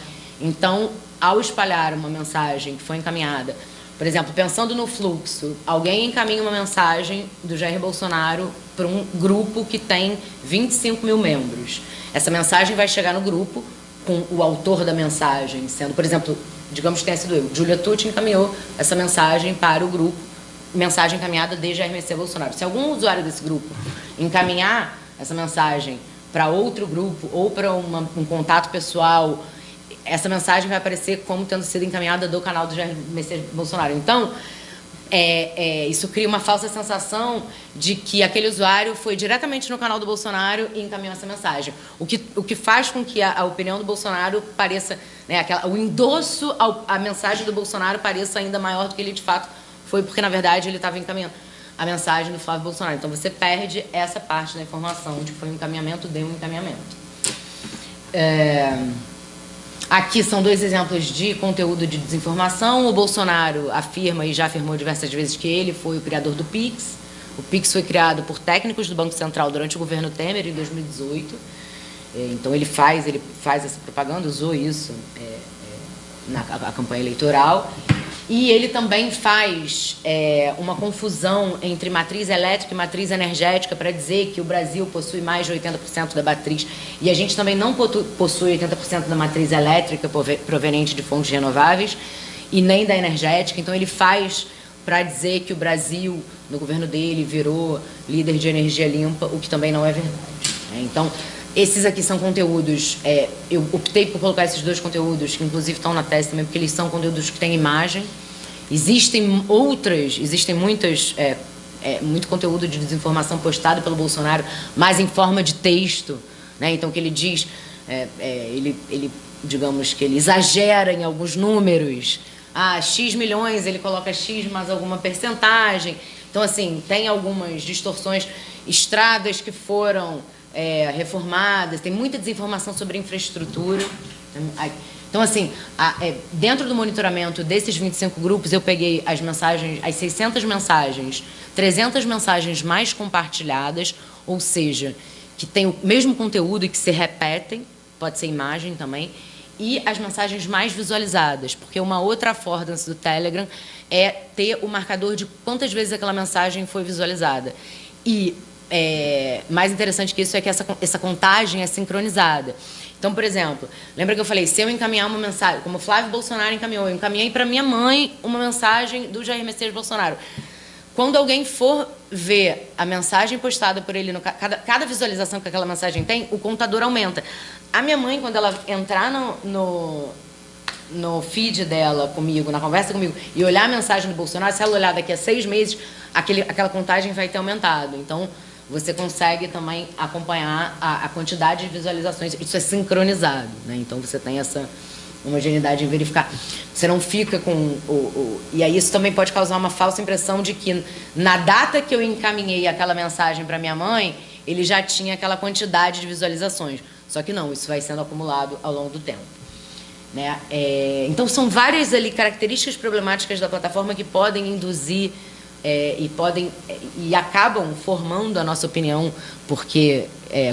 Então, ao espalhar uma mensagem que foi encaminhada, por exemplo, pensando no fluxo, alguém encaminha uma mensagem do Jair Bolsonaro para um grupo que tem 25 mil membros. Essa mensagem vai chegar no grupo com o autor da mensagem sendo, por exemplo, digamos que tenha sido eu, Júlia Tucci encaminhou essa mensagem para o grupo, mensagem encaminhada de Jair Messias Bolsonaro. Se algum usuário desse grupo encaminhar essa mensagem para outro grupo ou para um contato pessoal, essa mensagem vai aparecer como tendo sido encaminhada do canal do Jair Messias Bolsonaro. Então, isso cria uma falsa sensação de que aquele usuário foi diretamente no canal do Bolsonaro e encaminhou essa mensagem. O que faz com que a opinião do Bolsonaro pareça, né, o endosso à mensagem do Bolsonaro pareça ainda maior do que ele de fato foi, porque, na verdade, ele estava encaminhando a mensagem do Flávio Bolsonaro. Então, você perde essa parte da informação de que foi um encaminhamento de um encaminhamento. Aqui são 2 exemplos de conteúdo de desinformação. O Bolsonaro afirma, e já afirmou diversas vezes, que ele foi o criador do Pix. O Pix foi criado por técnicos do Banco Central durante o governo Temer, em 2018. Então, ele faz essa propaganda, usou isso na campanha eleitoral. E ele também faz uma confusão entre matriz elétrica e matriz energética para dizer que o Brasil possui mais de 80% da matriz. E a gente também não possui 80% da matriz elétrica proveniente de fontes renováveis e nem da energética. Então, ele faz para dizer que o Brasil, no governo dele, virou líder de energia limpa, o que também não é verdade. Então, esses aqui são conteúdos, eu optei por colocar esses 2 conteúdos, que inclusive estão na tese também, porque eles são conteúdos que têm imagem. Existem muito conteúdo de desinformação postado pelo Bolsonaro, mas em forma de texto, né? Então, o que ele diz, digamos que ele exagera em alguns números. X milhões, ele coloca X mais alguma percentagem. Então, assim, tem algumas distorções, estradas que foram reformadas, tem muita desinformação sobre infraestrutura. Então, assim, dentro do monitoramento desses 25 grupos, eu peguei as mensagens, as 600 mensagens, 300 mensagens mais compartilhadas, ou seja, que tem o mesmo conteúdo e que se repetem, pode ser imagem também, e as mensagens mais visualizadas, porque uma outra affordance do Telegram é ter o marcador de quantas vezes aquela mensagem foi visualizada. E mais interessante que isso é que essa contagem é sincronizada. Então, por exemplo, lembra que eu falei, se eu encaminhar uma mensagem, como o Flávio Bolsonaro encaminhou, eu encaminhei para minha mãe uma mensagem do Jair Messias Bolsonaro. Quando alguém for ver a mensagem postada por ele, cada visualização que aquela mensagem tem, o contador aumenta. A minha mãe, quando ela entrar no feed dela comigo, na conversa comigo, e olhar a mensagem do Bolsonaro, se ela olhar daqui a 6 meses, aquela contagem vai ter aumentado. Então, você consegue também acompanhar a quantidade de visualizações. Isso é sincronizado, né? Então, você tem essa homogeneidade em verificar. Você não fica com E aí isso também pode causar uma falsa impressão de que, na data que eu encaminhei aquela mensagem para minha mãe, ele já tinha aquela quantidade de visualizações. Só que não, isso vai sendo acumulado ao longo do tempo. Né? Então, são várias ali características problemáticas da plataforma que podem induzir e acabam formando a nossa opinião, porque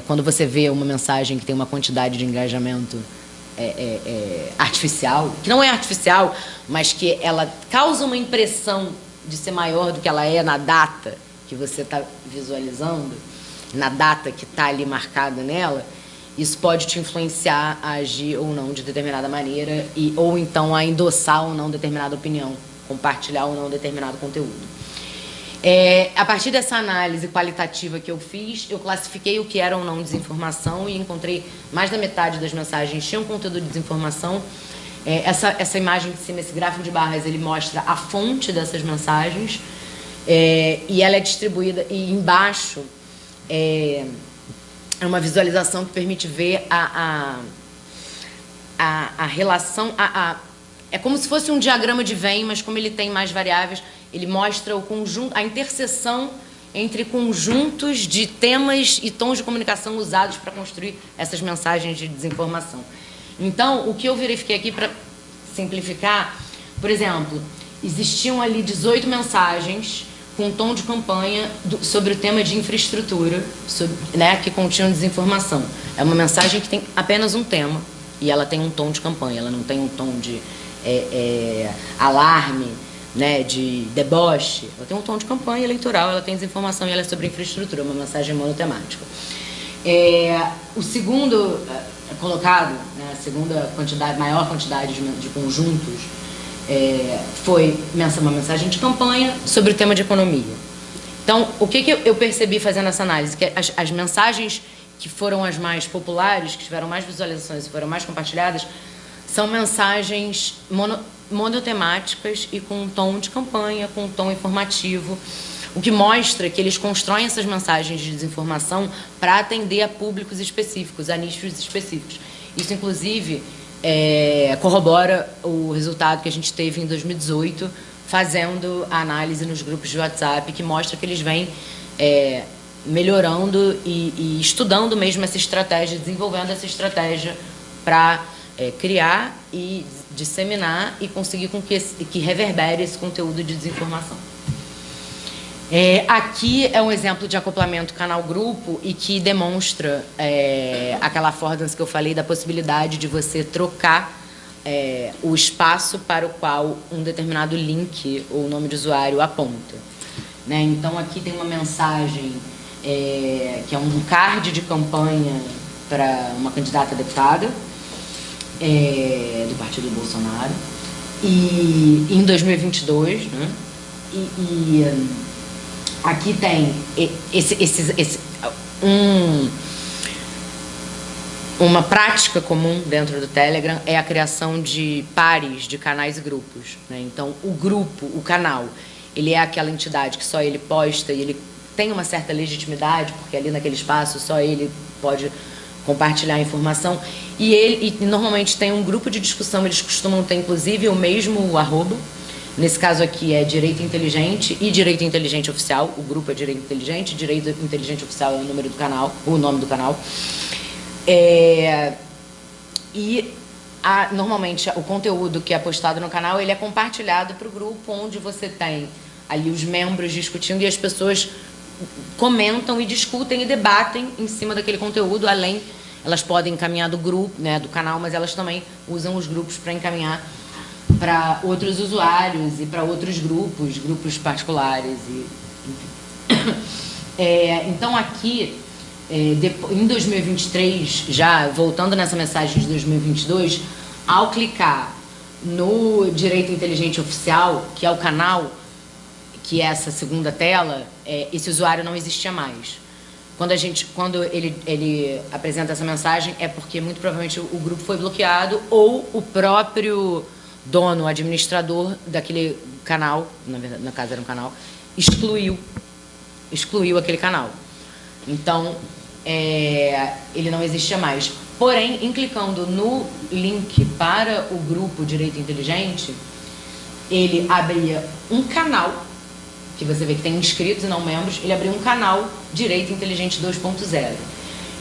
quando você vê uma mensagem que tem uma quantidade de engajamento artificial, que não é artificial, mas que ela causa uma impressão de ser maior do que ela é na data que você está visualizando, na data que está ali marcada nela, isso pode te influenciar a agir ou não de determinada maneira, ou então a endossar ou não determinada opinião, compartilhar ou não determinado conteúdo. A partir dessa análise qualitativa que eu fiz, eu classifiquei o que era ou não desinformação e encontrei mais da metade das mensagens tinham conteúdo de desinformação. Essa imagem de cima, esse gráfico de barras, ele mostra a fonte dessas mensagens e ela é distribuída, e embaixo é uma visualização que permite ver a relação, é como se fosse um diagrama de Venn, mas como ele tem mais variáveis, ele mostra o conjunto, a interseção entre conjuntos de temas e tons de comunicação usados para construir essas mensagens de desinformação. Então, o que eu verifiquei aqui, para simplificar, por exemplo, existiam ali 18 mensagens com tom de campanha sobre o tema de infraestrutura, né, que continham desinformação. É uma mensagem que tem apenas um tema e ela tem um tom de campanha, ela não tem um tom de alarme, né, de deboche. Ela tem um tom de campanha eleitoral, ela tem desinformação e ela é sobre infraestrutura, uma mensagem monotemática. O segundo colocado, né, a segunda maior quantidade de conjuntos, foi uma mensagem de campanha sobre o tema de economia. Então, o que eu percebi fazendo essa análise? Que as mensagens que foram as mais populares, que tiveram mais visualizações e foram mais compartilhadas, são mensagens monotemáticas e com um tom de campanha, com um tom informativo, o que mostra que eles constroem essas mensagens de desinformação para atender a públicos específicos, a nichos específicos. Isso, inclusive, corrobora o resultado que a gente teve em 2018, fazendo a análise nos grupos de WhatsApp, que mostra que eles vêm melhorando e estudando mesmo essa estratégia, desenvolvendo essa estratégia para criar e disseminar e conseguir com que reverbere esse conteúdo de desinformação. Aqui é um exemplo de acoplamento canal-grupo e que demonstra aquela affordance que eu falei da possibilidade de você trocar o espaço para o qual um determinado link ou nome de usuário aponta. Né? Então, aqui tem uma mensagem que é um card de campanha para uma candidata a deputada do partido do Bolsonaro, e em 2022, né? Aqui tem uma prática comum dentro do Telegram é a criação de pares de canais e grupos, né? Então, o grupo, o canal, ele é aquela entidade que só ele posta e ele tem uma certa legitimidade, porque ali naquele espaço só ele pode compartilhar a informação. E normalmente tem um grupo de discussão, eles costumam ter inclusive o mesmo arroba. Nesse caso aqui é Direito Inteligente e Direito Inteligente Oficial. O grupo é Direito Inteligente, Direito Inteligente Oficial é o número do canal, o nome do canal. Normalmente o conteúdo que é postado no canal, ele é compartilhado para o grupo, onde você tem ali os membros discutindo e as pessoas comentam e discutem e debatem em cima daquele conteúdo. Além, elas podem encaminhar do grupo, né, do canal, mas elas também usam os grupos para encaminhar para outros usuários e para outros grupos particulares. Então, aqui, em 2023, já voltando nessa mensagem de 2022, ao clicar no Direito Inteligente Oficial, que é o canal, que é essa segunda tela, esse usuário não existia mais. Quando ele apresenta essa mensagem, é porque muito provavelmente o grupo foi bloqueado ou o próprio dono, administrador daquele canal, na verdade, no caso era um canal, excluiu aquele canal. Então, ele não existia mais. Porém, em clicando no link para o grupo Direito Inteligente, ele abria um canal, que você vê que tem inscritos e não membros, ele abriu um canal Direito Inteligente 2.0.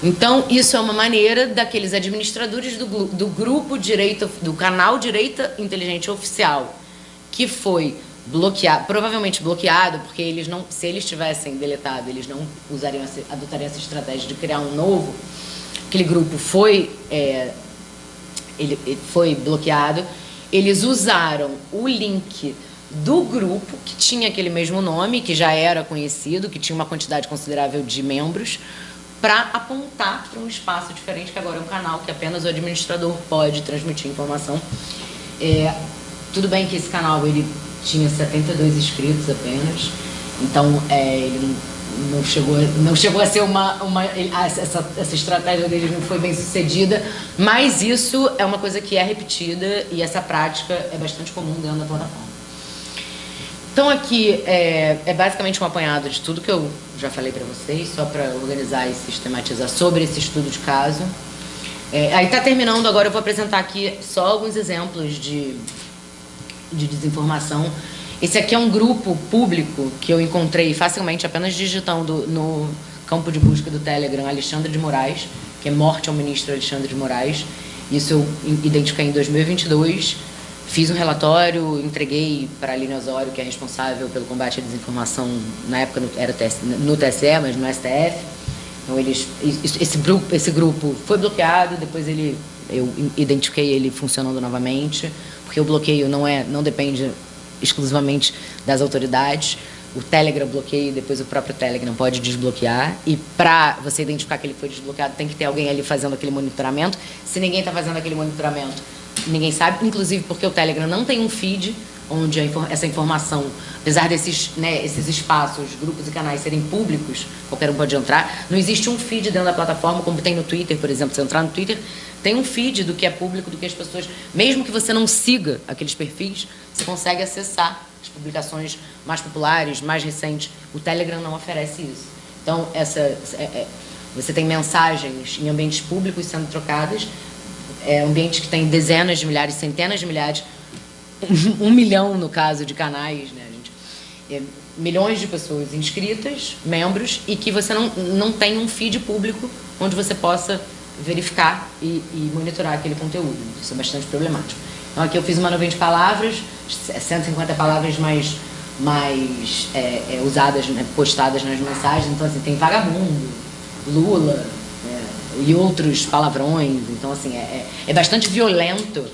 Então, isso é uma maneira daqueles administradores do grupo do canal Direito Inteligente Oficial, que foi bloqueado, provavelmente bloqueado, porque eles não, se eles tivessem deletado, eles não adotariam essa estratégia de criar um novo. Aquele grupo foi bloqueado. Eles usaram o link do grupo, que tinha aquele mesmo nome, que já era conhecido, que tinha uma quantidade considerável de membros, para apontar para um espaço diferente, que agora é um canal que apenas o administrador pode transmitir informação. Tudo bem que esse canal ele tinha 72 inscritos apenas, então ele não chegou a ser essa estratégia dele não foi bem sucedida, mas isso é uma coisa que é repetida e essa prática é bastante comum dentro da plataforma. Então aqui é basicamente um apanhado de tudo que eu já falei para vocês, só para organizar e sistematizar sobre esse estudo de caso. Aí está terminando, agora eu vou apresentar aqui só alguns exemplos de desinformação. Esse aqui é um grupo público que eu encontrei facilmente, apenas digitando no campo de busca do Telegram Alexandre de Moraes, que é morte ao ministro Alexandre de Moraes. Isso eu identifiquei em 2022. Fiz um relatório, entreguei para a Aline Osório, que é responsável pelo combate à desinformação, na época era no TSE, mas no STF. Então, esse grupo foi bloqueado, depois eu identifiquei ele funcionando novamente, porque o bloqueio não depende exclusivamente das autoridades. O Telegram bloqueia e depois o próprio Telegram pode desbloquear. E para você identificar que ele foi desbloqueado, tem que ter alguém ali fazendo aquele monitoramento. Se ninguém está fazendo aquele monitoramento, ninguém sabe. Inclusive porque o Telegram não tem um feed onde essa informação, apesar desses, né, esses espaços, grupos e canais serem públicos, qualquer um pode entrar. Não existe um feed dentro da plataforma, como tem no Twitter, por exemplo. Se entrar no Twitter, tem um feed do que é público, do que as pessoas... Mesmo que você não siga aqueles perfis, você consegue acessar as publicações mais populares, mais recentes. O Telegram não oferece isso. Então, você tem mensagens em ambientes públicos sendo trocadas, ambientes que têm dezenas de milhares, centenas de milhares, 1 milhão, no caso, de canais, né, gente? Milhões de pessoas inscritas, membros, e que você não tem um feed público onde você possa verificar e monitorar aquele conteúdo. Isso é bastante problemático. Então, aqui eu fiz uma nuvem de palavras, 150 palavras mais usadas, né, postadas nas mensagens. Então, assim, tem vagabundo, Lula, e outros palavrões. Então, assim, é bastante violento.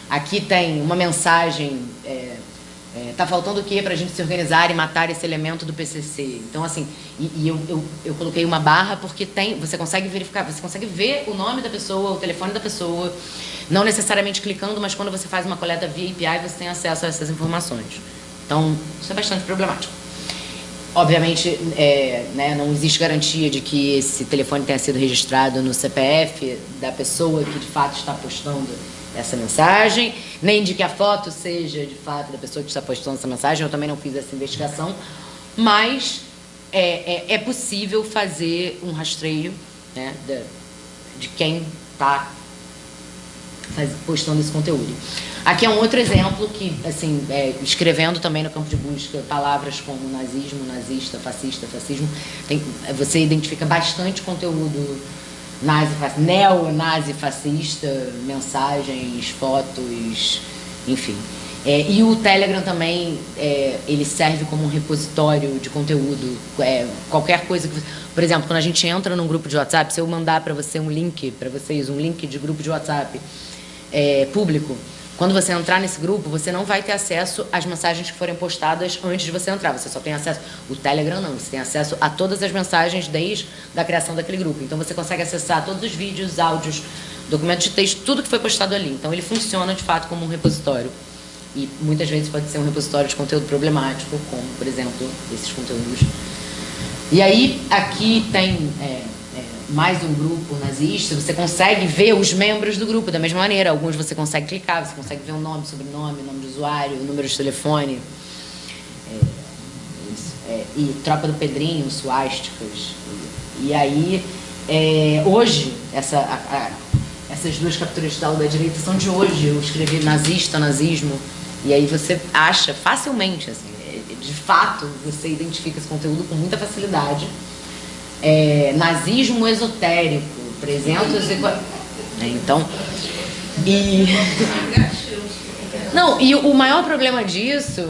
Aqui tem uma mensagem, tá faltando o quê para a gente se organizar e matar esse elemento do PCC? Então, assim, eu coloquei uma barra porque você consegue verificar, você consegue ver o nome da pessoa, o telefone da pessoa, não necessariamente clicando, mas quando você faz uma coleta via API, você tem acesso a essas informações. Então, isso é bastante problemático. Obviamente, né, não existe garantia de que esse telefone tenha sido registrado no CPF da pessoa que, de fato, está postando essa mensagem, nem de que a foto seja, de fato, da pessoa que está postando essa mensagem. Eu também não fiz essa investigação, mas é possível fazer um rastreio, né, de quem está postando esse conteúdo. Aqui é um outro exemplo que, assim, escrevendo também no campo de busca palavras como nazismo, nazista, fascista, fascismo, você identifica bastante conteúdo neonazi fascista, mensagens, fotos, enfim. E o Telegram também, ele serve como um repositório de conteúdo. Qualquer coisa que... Por exemplo, quando a gente entra num grupo de WhatsApp, se eu mandar para você um link, para vocês, um link de grupo de WhatsApp público, quando você entrar nesse grupo, você não vai ter acesso às mensagens que forem postadas antes de você entrar. Você só tem acesso... O Telegram não, você tem acesso a todas as mensagens desde a criação daquele grupo. Então, você consegue acessar todos os vídeos, áudios, documentos de texto, tudo que foi postado ali. Então, ele funciona, de fato, como um repositório. E muitas vezes pode ser um repositório de conteúdo problemático, como, por exemplo, esses conteúdos. E aí, aqui tem... mais um grupo nazista, você consegue ver os membros do grupo da mesma maneira. Alguns você consegue clicar, você consegue ver o nome, sobrenome, nome de usuário, o número de telefone. E Tropa do Pedrinho, suásticas. E aí, hoje, essas duas capturas de tela da direita são de hoje. Eu escrevi nazista, nazismo, e aí você acha facilmente, assim, de fato, você identifica esse conteúdo com muita facilidade. Nazismo esotérico, 340. Então, não, e o maior problema disso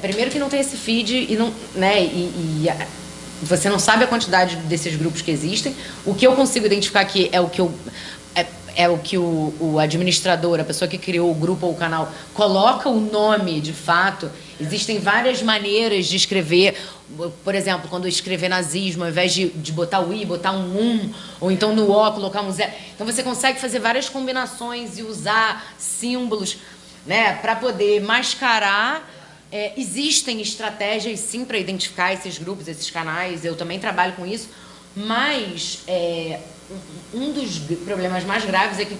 primeiro, que não tem esse feed e não, né, você não sabe a quantidade desses grupos que existem. O que eu consigo identificar aqui é o que o administrador, a pessoa que criou o grupo ou o canal, coloca o nome de fato. Existem várias maneiras de escrever. Por exemplo, quando eu escrever nazismo, ao invés de botar o i, botar um, ou então no o colocar um zero. Então você consegue fazer várias combinações e usar símbolos, né, para poder mascarar. Existem estratégias, sim, para identificar esses grupos, esses canais. Eu também trabalho com isso. Mas um dos problemas mais graves é que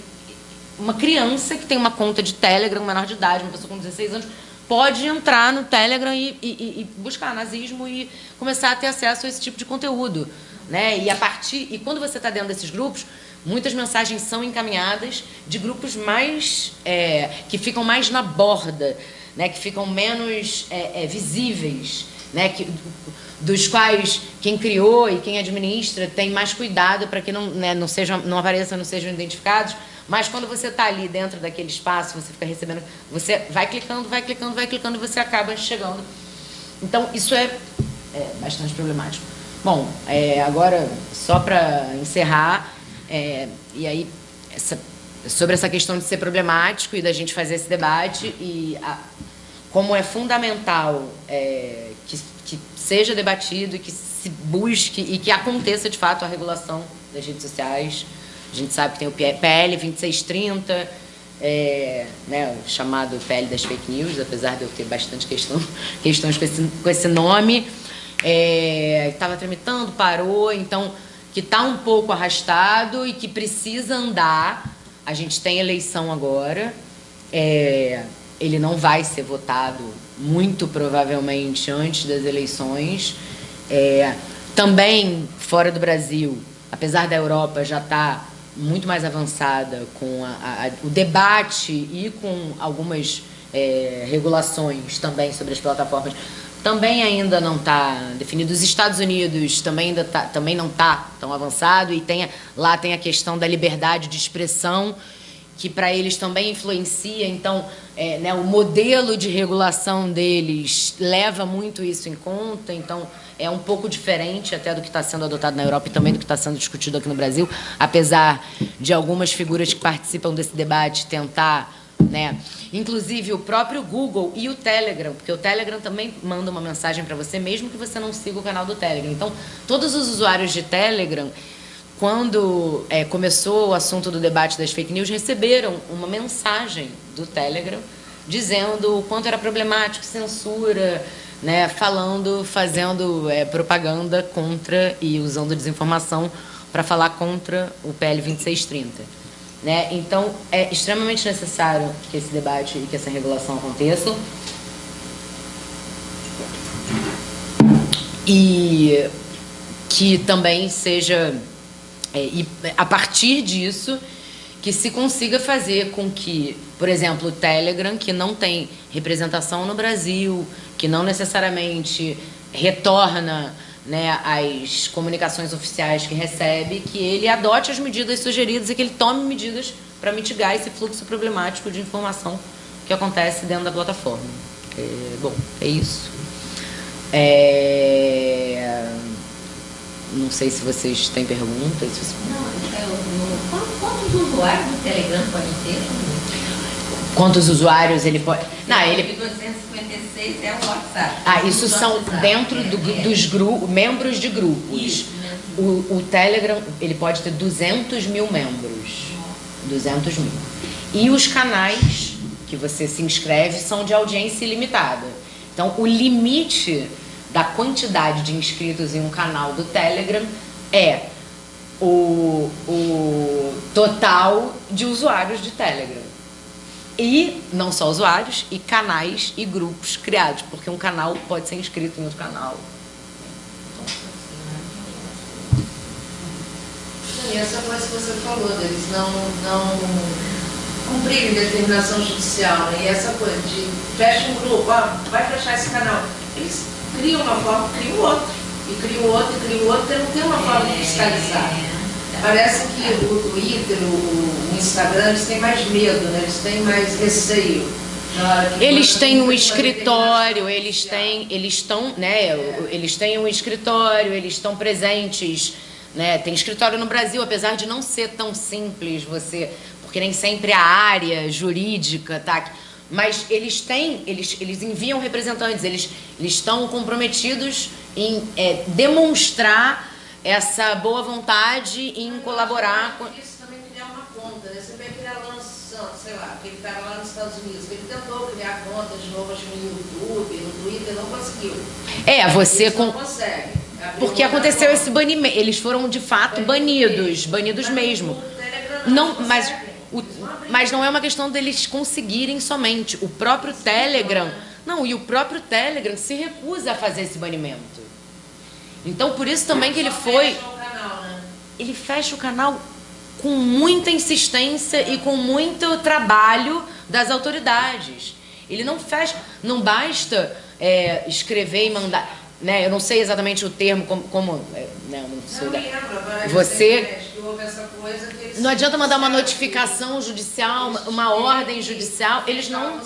uma criança que tem uma conta de Telegram, menor de idade, uma pessoa com 16 anos, pode entrar no Telegram e buscar nazismo e começar a ter acesso a esse tipo de conteúdo, né? E quando você está dentro desses grupos, muitas mensagens são encaminhadas de grupos mais que ficam mais na borda, né? Que ficam menos visíveis, né? Dos quais quem criou e quem administra tem mais cuidado para que não apareçam, não sejam identificados. Mas quando você está ali dentro daquele espaço, você fica recebendo, você vai clicando, e você acaba chegando. Então, isso é bastante problemático. Bom, agora, só para encerrar, e aí sobre essa questão de ser problemático e da gente fazer esse debate e como é fundamental que seja debatido e que se busque e que aconteça de fato a regulação das redes sociais. A gente sabe que tem o PL 2630, né, o chamado PL das fake news, apesar de eu ter bastante questões com esse nome. Estava tramitando, parou, então que está um pouco arrastado e que precisa andar. A gente tem eleição agora, ele não vai ser votado, muito provavelmente, antes das eleições. Também, fora do Brasil, apesar da Europa já estar muito mais avançada com o debate e com algumas regulações também sobre as plataformas, também ainda não está definido. Os Estados Unidos também não está tão avançado, e lá tem a questão da liberdade de expressão, que para eles também influencia. Então, né, o modelo de regulação deles leva muito isso em conta. Então, é um pouco diferente até do que está sendo adotado na Europa e também do que está sendo discutido aqui no Brasil, apesar de algumas figuras que participam desse debate tentar, né, inclusive o próprio Google e o Telegram, porque o Telegram também manda uma mensagem para você, mesmo que você não siga o canal do Telegram. Então, todos os usuários de Telegram, quando começou o assunto do debate das fake news, receberam uma mensagem do Telegram dizendo o quanto era problemático, censura, né, fazendo propaganda contra e usando desinformação para falar contra o PL 2630. Né? Então, é extremamente necessário que esse debate e que essa regulação aconteçam. E que também seja, e a partir disso, que se consiga fazer com que, por exemplo, o Telegram, que não tem representação no Brasil, que não necessariamente retorna, né, as comunicações oficiais que recebe, que ele adote as medidas sugeridas e que ele tome medidas para mitigar esse fluxo problemático de informação que acontece dentro da plataforma. Bom, é isso. Não sei se vocês têm perguntas. Quantos usuários do Telegram podem ter? Quantos usuários ele pode... Não, ele... 256 é o WhatsApp. Isso são dentro dos membros de grupos. Isso. O Telegram, ele pode ter 200 mil membros. 200 mil. E os canais que você se inscreve são de audiência ilimitada. Então, o limite da quantidade de inscritos em um canal do Telegram é o total de usuários de Telegram. E não só usuários, e canais e grupos criados, porque um canal pode ser inscrito em outro canal. E essa coisa que você falou, deles não cumprirem determinação judicial, né? E essa coisa de fecha um grupo, vai fechar esse canal. Eles criam uma forma, criam outro, e criam outro, e criam outro, não tem uma forma de fiscalizar. Parece que o Twitter, o Instagram, eles têm mais medo, né? Eles têm mais receio. Eles têm um escritório, eles têm um escritório, eles estão presentes, né? Tem escritório no Brasil, apesar de não ser tão simples porque nem sempre a área jurídica tá. Mas eles enviam representantes, eles estão comprometidos em demonstrar essa boa vontade em colaborar com... Isso também criar uma conta, né? Você vai criar lá, sei lá, aquele cara lá nos Estados Unidos, ele tentou criar conta de novo, acho que no YouTube, no Twitter, não conseguiu. Não consegue. Porque aconteceu esse banimento, eles foram de fato banidos mesmo. Não, mas não é uma questão deles conseguirem somente. O próprio Telegram, o próprio Telegram se recusa a fazer esse banimento. Então, por isso também que ele ele fecha o canal com muita insistência e com muito trabalho das autoridades. Ele não fecha, não basta escrever e mandar, né? Eu não sei exatamente o termo, não adianta mandar uma notificação judicial, uma ordem judicial, eles não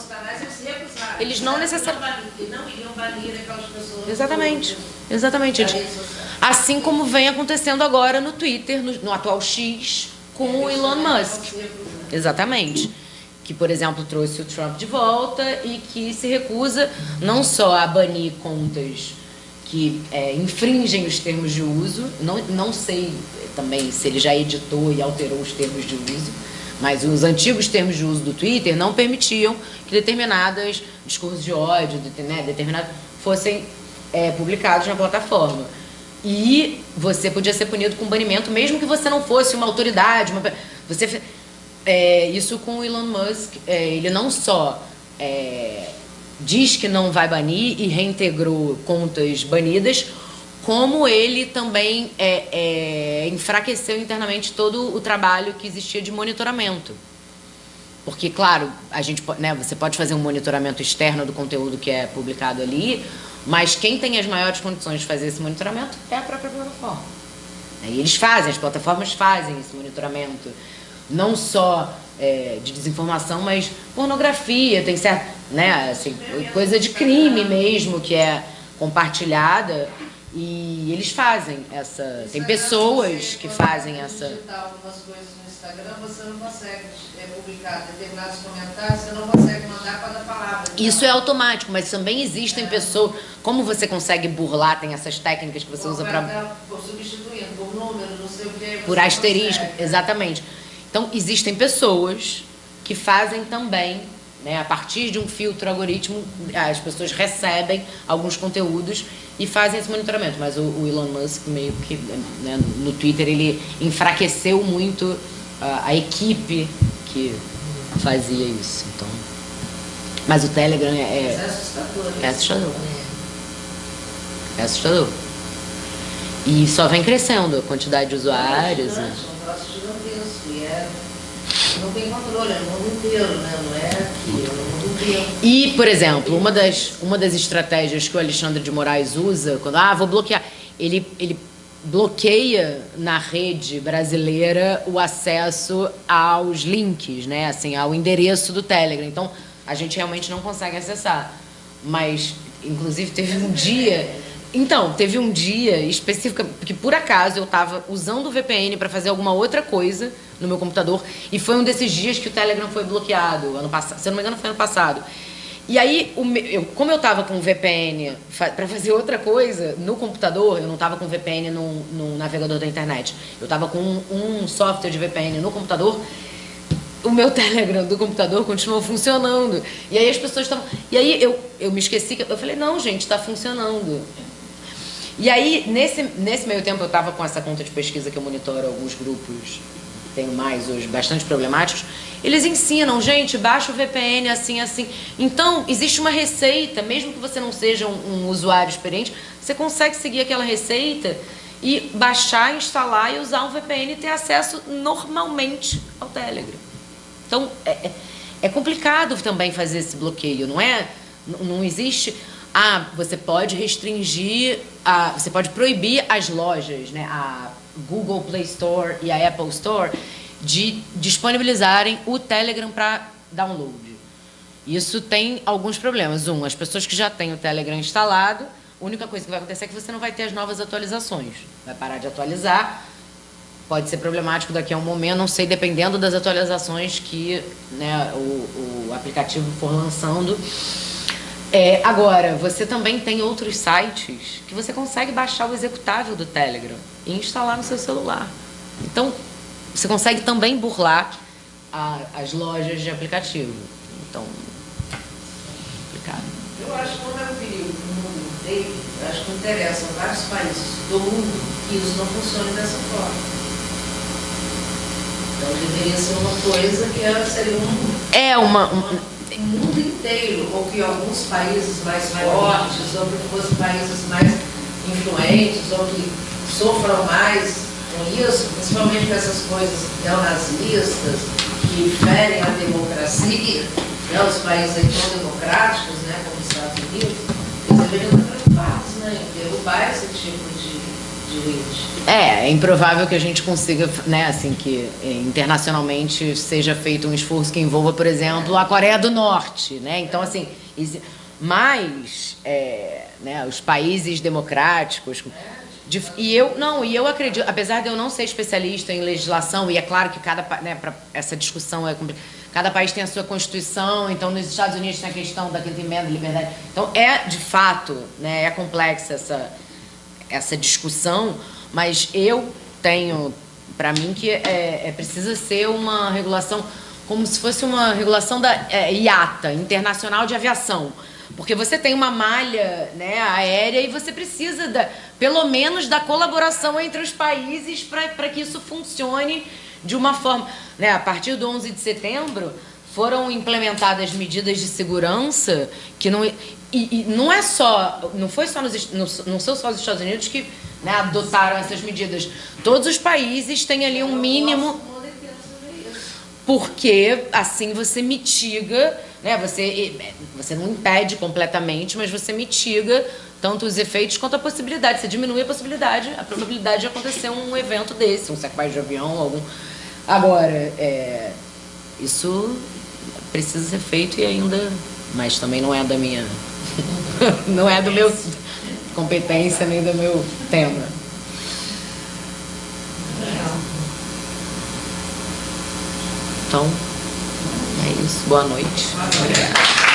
necessariamente. Não iriam banir aquelas pessoas. Exatamente. Assim como vem acontecendo agora no Twitter, no atual X, com o Elon Musk. Exatamente. Que, por exemplo, trouxe o Trump de volta e que se recusa não só a banir contas que infringem os termos de uso, não sei também se ele já editou e alterou os termos de uso, mas os antigos termos de uso do Twitter não permitiam que determinados discursos de ódio, determinados, fossem publicados na plataforma. E você podia ser punido com banimento, mesmo que você não fosse uma autoridade. Isso com o Elon Musk, ele não só diz que não vai banir e reintegrou contas banidas, como ele também enfraqueceu internamente todo o trabalho que existia de monitoramento. Porque, claro, você pode fazer um monitoramento externo do conteúdo que é publicado ali, mas quem tem as maiores condições de fazer esse monitoramento é a própria plataforma. E eles fazem, as plataformas fazem esse monitoramento, não só de desinformação, mas pornografia, tem certo, coisa de crime mesmo que é compartilhada, e eles fazem essa. Tem pessoas que fazem essa. Digitar algumas coisas no Instagram, você não consegue publicar determinados comentários, você não consegue mandar cada palavra. Isso é automático, mas também existem pessoas. Como você consegue burlar, tem essas técnicas que você usa para. Substituindo por número, não sei o que. Por asterisco, exatamente. Então, existem pessoas que fazem também, a partir de um filtro algoritmo, as pessoas recebem alguns conteúdos e fazem esse monitoramento. Mas o Elon Musk, meio que, no Twitter, ele enfraqueceu muito a equipe que fazia isso. Então, mas o Telegram é assustador. É assustador. E só vem crescendo a quantidade de usuários. Não tem controle, é no mundo inteiro, não é aqui, é no mundo inteiro. E, por exemplo, uma das estratégias que o Alexandre de Moraes usa, quando, vou bloquear, ele bloqueia na rede brasileira o acesso aos links, ao endereço do Telegram. Então, a gente realmente não consegue acessar. Mas, inclusive, teve um dia específico, porque por acaso eu estava usando o VPN para fazer alguma outra coisa no meu computador, e foi um desses dias que o Telegram foi bloqueado, ano passado, se eu não me engano foi ano passado. E aí, como eu estava com o VPN para fazer outra coisa no computador, eu não estava com o VPN no navegador da internet, eu estava com um software de VPN no computador, o meu Telegram do computador continuou funcionando. E aí as pessoas estavam... E aí eu me esqueci, eu falei, não, gente, está funcionando. E aí, nesse meio tempo, eu estava com essa conta de pesquisa que eu monitoro alguns grupos, tenho mais hoje, bastante problemáticos. Eles ensinam, gente, baixa o VPN assim, assim. Então, existe uma receita, mesmo que você não seja um usuário experiente, você consegue seguir aquela receita e baixar, instalar e usar um VPN e ter acesso normalmente ao Telegram. Então, é complicado também fazer esse bloqueio, não é? Não existe... você pode restringir, você pode proibir as lojas, a Google Play Store e a Apple Store, de disponibilizarem o Telegram para download. Isso tem alguns problemas. As pessoas que já têm o Telegram instalado, a única coisa que vai acontecer é que você não vai ter as novas atualizações. Vai parar de atualizar, pode ser problemático daqui a um momento, não sei, dependendo das atualizações que o aplicativo for lançando. Agora, você também tem outros sites que você consegue baixar o executável do Telegram e instalar no seu celular. Então, você consegue também burlar as lojas de aplicativo. Então, complicado. Eu acho que não é um perigo no mundo inteiro. Eu acho que interessa a vários países do mundo que isso não funcione dessa forma. Então, deveria ser uma coisa que seria o mundo inteiro, ou que alguns países mais fortes, ou que fossem países mais influentes, ou que sofram mais com isso, principalmente com essas coisas neonazistas que ferem a democracia, os países aí tão democráticos, como os Estados Unidos, eles deveriam estar preocupados em derrubar esse tipo de rede. É improvável que a gente consiga, que internacionalmente seja feito um esforço que envolva, por exemplo, a Coreia do Norte, Então, mas os países democráticos, E eu acredito, apesar de eu não ser especialista em legislação, e é claro que essa discussão é complicada, cada país tem a sua Constituição, então nos Estados Unidos tem a questão da quinta emenda, liberdade. Então de fato, né, é complexa essa discussão, mas eu tenho para mim que precisa ser uma regulação como se fosse uma regulação da IATA, Internacional de Aviação. Porque você tem uma malha, né, aérea e você precisa, pelo menos, da colaboração entre os países para que isso funcione de uma forma... Né, a partir do 11 de setembro, foram implementadas medidas de segurança que não... E não é só... Não são só os Estados Unidos que, né, adotaram essas medidas. Todos os países têm ali um mínimo... Porque assim você mitiga... Né, você não impede completamente, mas você mitiga tanto os efeitos quanto a possibilidade. Você diminui a probabilidade de acontecer um evento desse, um sequestro de avião, algum... Agora, isso precisa ser feito e ainda... Mas também não é da minha... não é do meu competência nem do meu tema. Então... É isso. Boa noite. Obrigada.